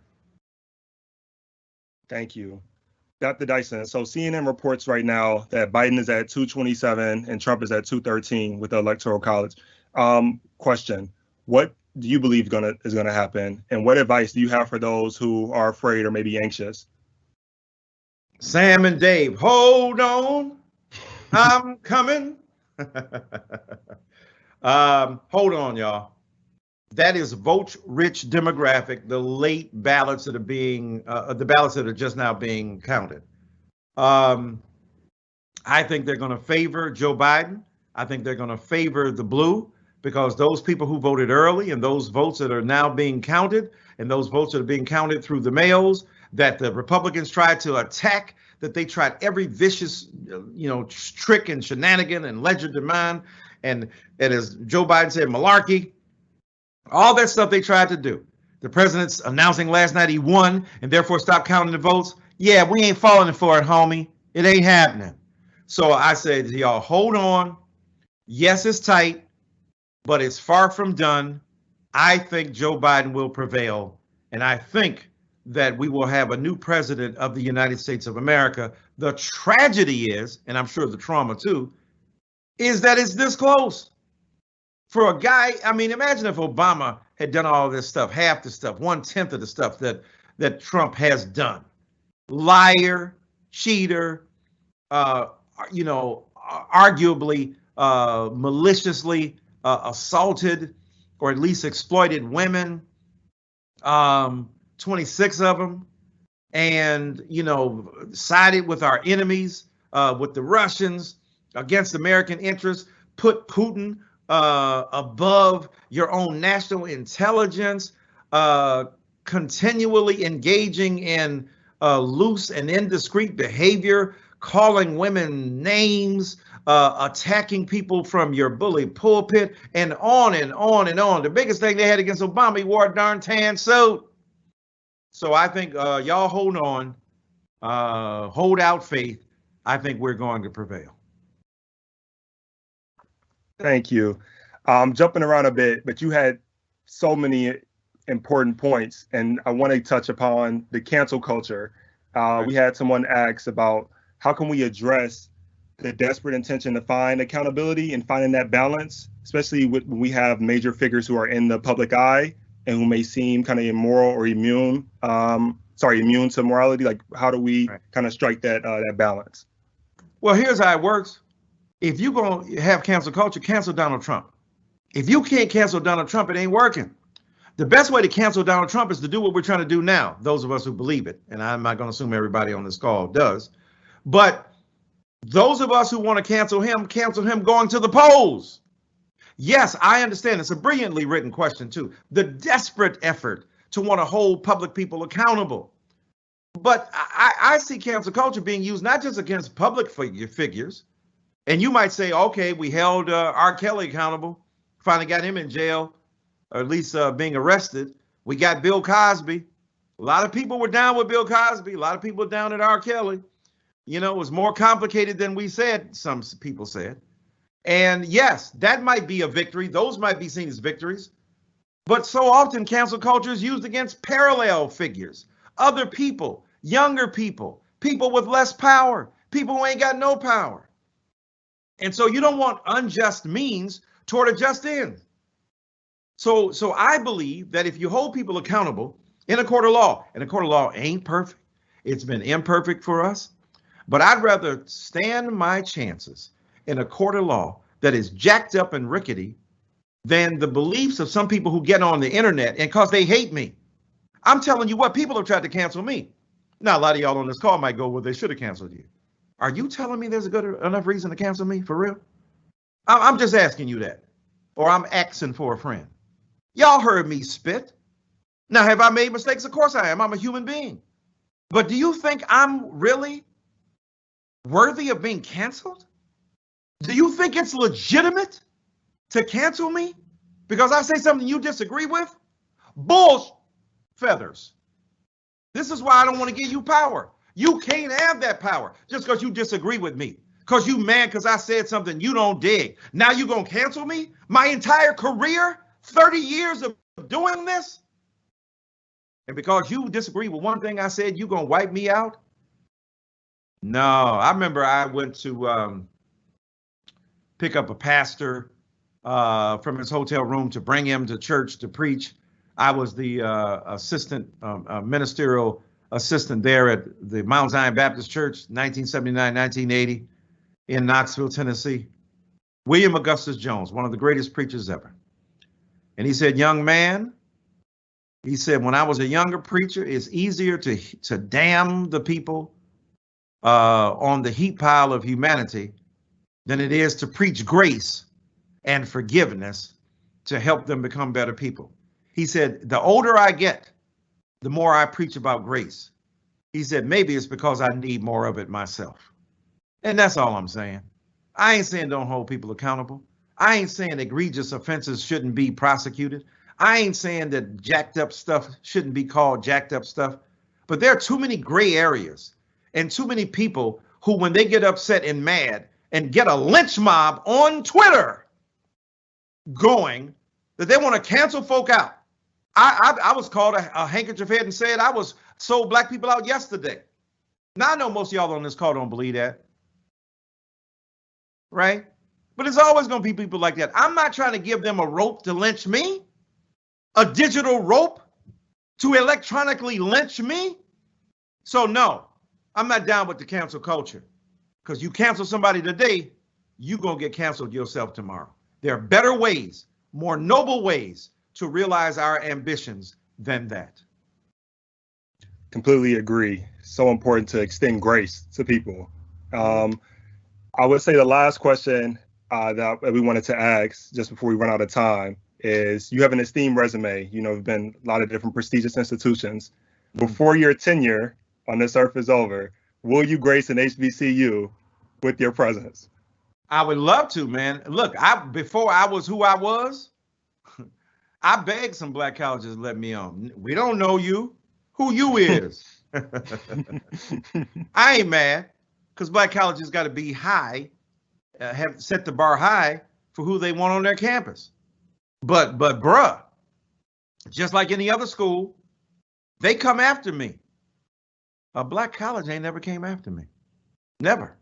Thank you. Dr. Dyson, so CNN reports right now that Biden is at 227 and Trump is at 213 with the Electoral College. Question, what do you believe is gonna happen? And what advice do you have for those who are afraid or maybe anxious? Sam and Dave, hold on, I'm coming. Hold on, y'all. That is vote-rich demographic, the late ballots that are being, the ballots that are just now being counted. I think they're going to favor Joe Biden. I think they're going to favor the blue, because those people who voted early and those votes that are now being counted and those votes that are being counted through the mails that the Republicans tried to attack, that they tried every vicious, trick and shenanigan and legerdemain, and as Joe Biden said, malarkey. All that stuff they tried to do. The president's announcing last night he won and therefore stopped counting the votes. Yeah, we ain't falling for it, homie. It ain't happening. So I said to y'all, hold on. Yes, it's tight, but it's far from done. I think Joe Biden will prevail. And I think that we will have a new president of the United States of America. The tragedy is, and I'm sure the trauma too, is that it's this close. For a guy, I mean, imagine if Obama had done all this stuff, half the stuff, 1/10 of the stuff that Trump has done. Liar, cheater, arguably maliciously assaulted or at least exploited women, 26 of them, and, sided with our enemies, with the Russians against American interests, put Putin above your own national intelligence, continually engaging in loose and indiscreet behavior, calling women names, attacking people from your bully pulpit, and on and on and on. The biggest thing they had against Obama, he wore a darn tan suit. So I think y'all hold on, hold out faith. I think we're going to prevail. Thank you. Jumping around a bit, but you had so many important points, and I want to touch upon the cancel culture. We had someone ask about how can we address the desperate intention to find accountability and finding that balance, especially when we have major figures who are in the public eye and who may seem kind of immoral or immune to morality. Like, how do we kind of strike that balance? Well, here's how it works. If you're going to have cancel culture, cancel Donald Trump. If you can't cancel Donald Trump, it ain't working. The best way to cancel Donald Trump is to do what we're trying to do now, those of us who believe it. And I'm not going to assume everybody on this call does. But those of us who want to cancel him going to the polls. Yes, I understand. It's a brilliantly written question, too. The desperate effort to want to hold public people accountable. But I see cancel culture being used not just against public figures. And you might say, okay, we held R. Kelly accountable, finally got him in jail, or at least being arrested. We got Bill Cosby. A lot of people were down with Bill Cosby. A lot of people down at R. Kelly. It was more complicated than we said, some people said. And yes, that might be a victory. Those might be seen as victories. But so often cancel culture is used against parallel figures, other people, younger people, people with less power, people who ain't got no power. And so you don't want unjust means toward a just end. So I believe that if you hold people accountable in a court of law, and a court of law ain't perfect, it's been imperfect for us, but I'd rather stand my chances in a court of law that is jacked up and rickety than the beliefs of some people who get on the internet and because they hate me. I'm telling you what, people have tried to cancel me. Now, a lot of y'all on this call might go, well, they should have canceled you. Are you telling me there's a good enough reason to cancel me, for real? I'm just asking you that. Or I'm asking for a friend. Y'all heard me spit. Now, have I made mistakes? Of course I am. I'm a human being. But do you think I'm really worthy of being canceled? Do you think it's legitimate to cancel me because I say something you disagree with? Bull feathers. This is why I don't want to give you power. You can't have that power just because you disagree with me. Because you mad because I said something you don't dig. Now you gonna cancel me? My entire career, 30 years of doing this? And because you disagree with one thing I said, you gonna wipe me out? No, I remember I went to pick up a pastor from his hotel room to bring him to church to preach. I was the assistant ministerial assistant there at the Mount Zion Baptist Church, 1979, 1980. In Knoxville, Tennessee. William Augustus Jones, one of the greatest preachers ever. And he said, young man, he said, when I was a younger preacher, it's easier to damn the people on the heap pile of humanity than it is to preach grace and forgiveness to help them become better people. He said, the older I get, the more I preach about grace. He said, maybe it's because I need more of it myself. And that's all I'm saying. I ain't saying don't hold people accountable. I ain't saying egregious offenses shouldn't be prosecuted. I ain't saying that jacked up stuff shouldn't be called jacked up stuff. But there are too many gray areas and too many people who, when they get upset and mad and get a lynch mob on Twitter going, that they want to cancel folk out. I was called a handkerchief head and said I was sold black people out yesterday. Now I know most of y'all on this call don't believe that. Right? But it's always going to be people like that. I'm not trying to give them a rope to lynch me, a digital rope to electronically lynch me. So no, I'm not down with the cancel culture, because you cancel somebody today, you're going to get canceled yourself tomorrow. There are better ways, more noble ways to realize our ambitions than that. Completely agree. So important to extend grace to people. I would say the last question that we wanted to ask just before we run out of time is, you have an esteemed resume. You know, you've been a lot of different prestigious institutions. Before your tenure on this earth is over, will you grace an HBCU with your presence? I would love to, man. Look, before I was who I was, I begged some black colleges to let me on. We don't know you. Who you is? I ain't mad. Because black colleges got to be high, have set the bar high for who they want on their campus. But bruh, just like any other school, they come after me. A black college ain't never came after me. Never.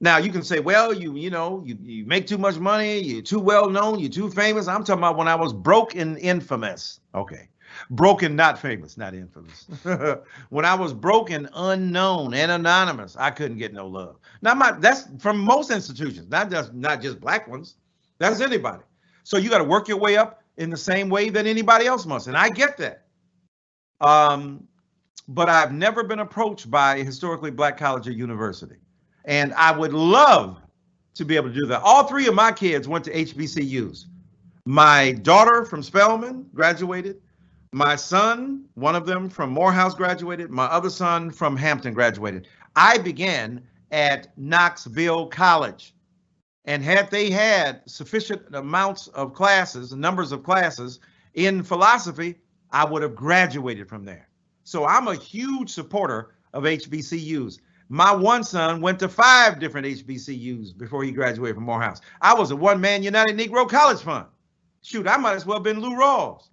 Now you can say, well, you make too much money, you're too well known, you're too famous. I'm talking about when I was broke and infamous. Okay. Broken, not famous, not infamous. When I was broken, unknown, and anonymous, I couldn't get no love. Now, that's from most institutions, not just black ones. That's anybody. So you got to work your way up in the same way that anybody else must, and I get that. But I've never been approached by a historically black college or university, and I would love to be able to do that. All three of my kids went to HBCUs. My daughter from Spelman graduated. My son, one of them from Morehouse, graduated. My other son from Hampton graduated. I began at Knoxville College. And had they had sufficient amounts of classes, numbers of classes in philosophy, I would have graduated from there. So I'm a huge supporter of HBCUs. My one son went to 5 different HBCUs before he graduated from Morehouse. I was a one-man United Negro College Fund. Shoot, I might as well have been Lou Rawls.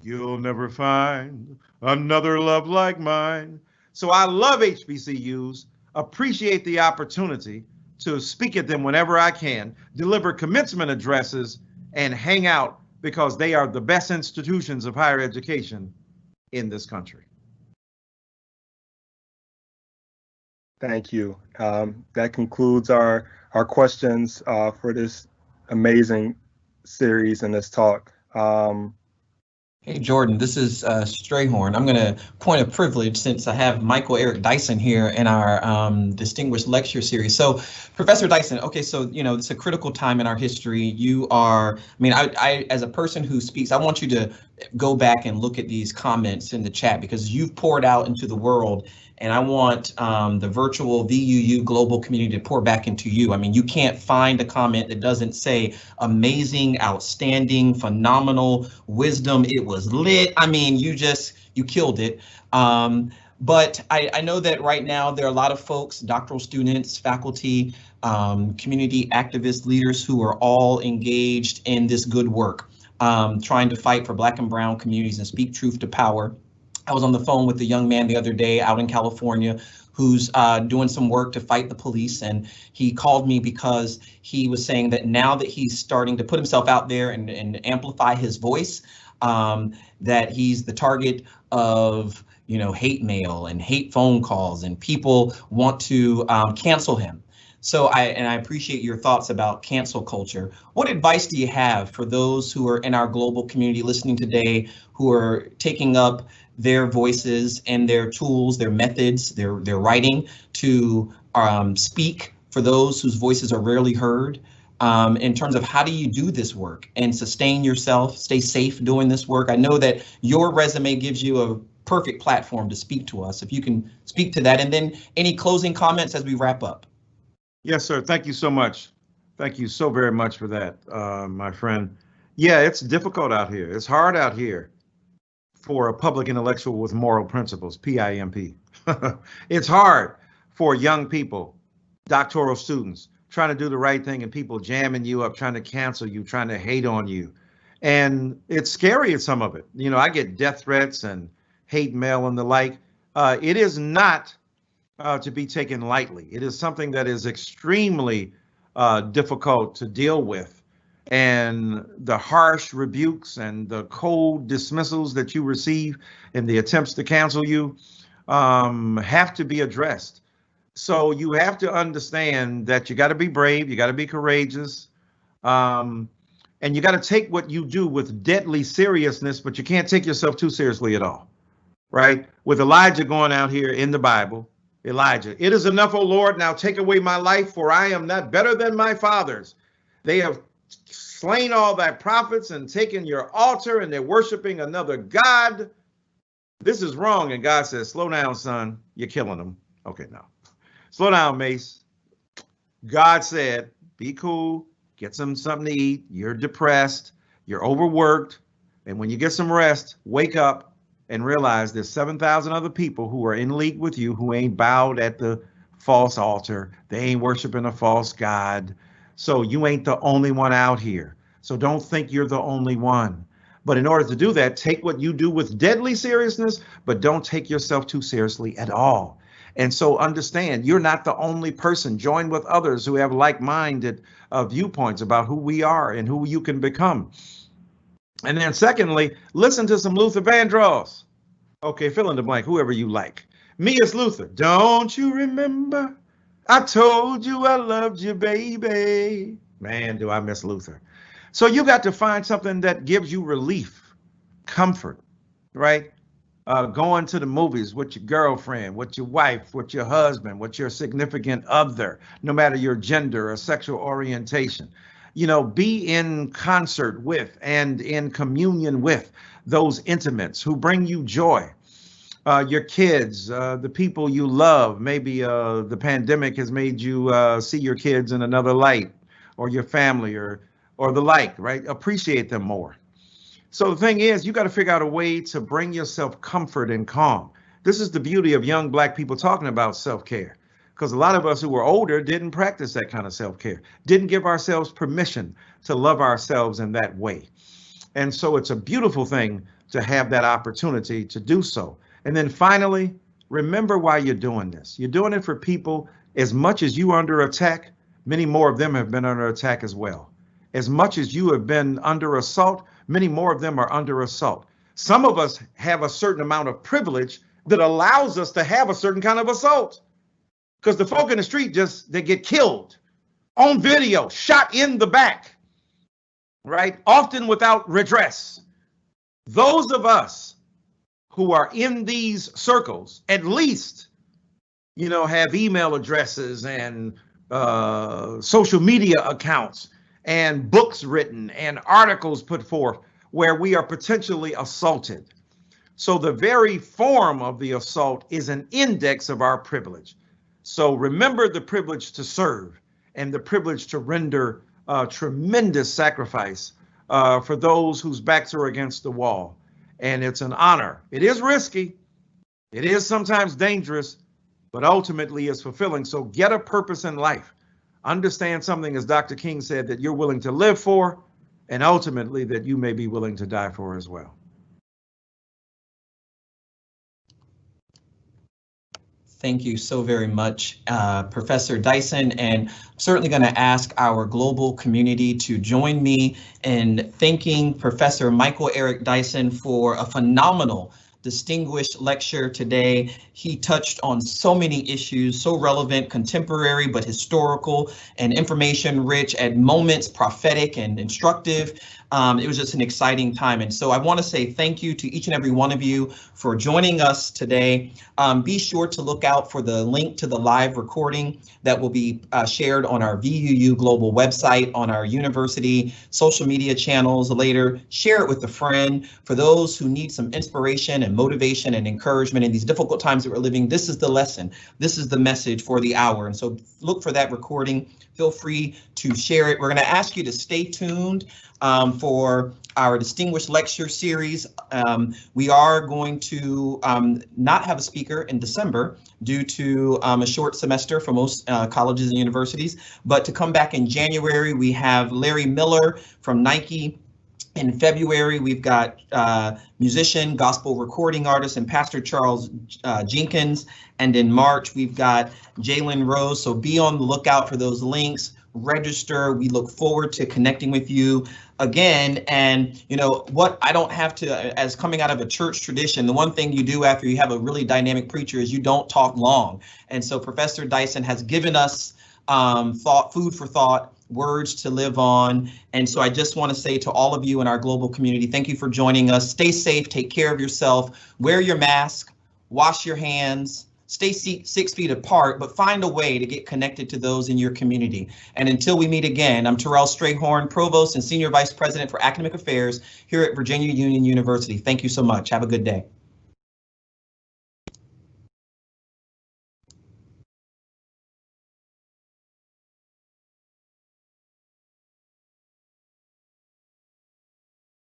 You'll never find another love like mine. So I love HBCUs, appreciate the opportunity to speak at them whenever I can, deliver commencement addresses, and hang out because they are the best institutions of higher education in this country. Thank you. That concludes our questions for this amazing series and this talk. Hey, Jordan, this is Strayhorn. I'm going to point of privilege since I have Michael Eric Dyson here in our distinguished lecture series. So, Professor Dyson, okay, so, it's a critical time in our history. You are, I as a person who speaks, I want you to go back and look at these comments in the chat because you've poured out into the world. And I want the virtual VUU global community to pour back into you. You can't find a comment that doesn't say amazing, outstanding, phenomenal, wisdom, it was lit. You killed it. But I know that right now there are a lot of folks, doctoral students, faculty, community activist leaders who are all engaged in this good work, trying to fight for Black and brown communities and speak truth to power. I was on the phone with a young man the other day out in California who's doing some work to fight the police, and he called me because he was saying that now that he's starting to put himself out there and amplify his voice, that he's the target of hate mail and hate phone calls, and people want to cancel him. So I appreciate your thoughts about cancel culture. What advice do you have for those who are in our global community listening today, who are taking up their voices and their tools, their methods, their writing to speak for those whose voices are rarely heard, in terms of how do you do this work and sustain yourself, stay safe doing this work? I know that your resume gives you a perfect platform to speak to us. If you can speak to that, and then any closing comments as we wrap up. Yes, sir. Thank you so much. Thank you so very much for that, my friend. Yeah, it's difficult out here. It's hard out here for a public intellectual with moral principles, PIMP. It's hard for young people, doctoral students, trying to do the right thing and people jamming you up, trying to cancel you, trying to hate on you. And it's scary at some of it. I get death threats and hate mail and the like. It is not to be taken lightly. It is something that is extremely difficult to deal with. And the harsh rebukes and the cold dismissals that you receive and the attempts to cancel you have to be addressed. So you have to understand that you got to be brave, you got to be courageous, and you got to take what you do with deadly seriousness, but you can't take yourself too seriously at all, right? With Elijah going out here in the Bible, Elijah, it is enough, O Lord, now take away my life, for I am not better than my fathers. They have slain all thy prophets and taken your altar, and they're worshiping another God. This is wrong. And God says, slow down, son, you're killing them. Okay, now. Slow down, Mace. God said, be cool, get something to eat. You're depressed, you're overworked. And when you get some rest, wake up and realize there's 7,000 other people who are in league with you who ain't bowed at the false altar. They ain't worshiping a false God. So you ain't the only one out here. So don't think you're the only one. But in order to do that, take what you do with deadly seriousness, but don't take yourself too seriously at all. And so understand, you're not the only person. Join with others who have like-minded viewpoints about who we are and who you can become. And then secondly, listen to some Luther Vandross. Okay, fill in the blank, whoever you like. Me as Luther. Don't you remember? I told you I loved you, baby. Man, do I miss Luther. So you got to find something that gives you relief, comfort, right? Going to the movies with your girlfriend, with your wife, with your husband, with your significant other, no matter your gender or sexual orientation. Be in concert with and in communion with those intimates who bring you joy. Your kids, the people you love. Maybe the pandemic has made you see your kids in another light, or your family, or the like, right? Appreciate them more. So the thing is, you got to figure out a way to bring yourself comfort and calm. This is the beauty of young Black people talking about self-care, because a lot of us who were older didn't practice that kind of self-care, didn't give ourselves permission to love ourselves in that way. And so it's a beautiful thing to have that opportunity to do so. And then finally, remember why you're doing this. You're doing it for people. As much as you are under attack, many more of them have been under attack as well. As much as you have been under assault, many more of them are under assault. Some of us have a certain amount of privilege that allows us to have a certain kind of assault. Because the folk in the street they get killed on video, shot in the back, right? Often without redress. Those of us who are in these circles, at least, have email addresses and social media accounts and books written and articles put forth where we are potentially assaulted. So the very form of the assault is an index of our privilege. So remember the privilege to serve and the privilege to render tremendous sacrifice for those whose backs are against the wall. And it's an honor. It is risky. It is sometimes dangerous, but ultimately it's fulfilling. So get a purpose in life. Understand something, as Dr. King said, that you're willing to live for, and ultimately that you may be willing to die for as well. Thank you so very much, Professor Dyson, and I'm certainly going to ask our global community to join me in thanking Professor Michael Eric Dyson for a phenomenal distinguished lecture today. He touched on so many issues, so relevant, contemporary, but historical and information rich, at moments prophetic and instructive. It was just an exciting time. And so I want to say thank you to each and every one of you for joining us today. Be sure to look out for the link to the live recording that will be shared on our VUU Global website, on our university social media channels later. Share it with a friend. For those who need some inspiration and motivation and encouragement in these difficult times that we're living, this is the lesson. This is the message for the hour. And so look for that recording. Feel free to share it. We're going to ask you to stay tuned for our distinguished lecture series. We are going to not have a speaker in December due to a short semester for most colleges and universities, but to come back in January, we have Larry Miller from Nike. In February, we've got musician, gospel recording artist, and Pastor Charles Jenkins. And in March, we've got Jalen Rose. So be on the lookout for those links. Register. We look forward to connecting with you again. And you know what, I don't have to, as coming out of a church tradition, the one thing you do after you have a really dynamic preacher is you don't talk long. And so Professor Dyson has given us food for thought, words to live on. And so I just want to say to all of you in our global community, thank you for joining us. Stay safe, take care of yourself, wear your mask, wash your hands, stay 6 feet apart, but find a way to get connected to those in your community. And until we meet again, I'm Terrell Strayhorn, Provost and Senior Vice President for Academic Affairs here at Virginia Union University. Thank you so much. Have a good day.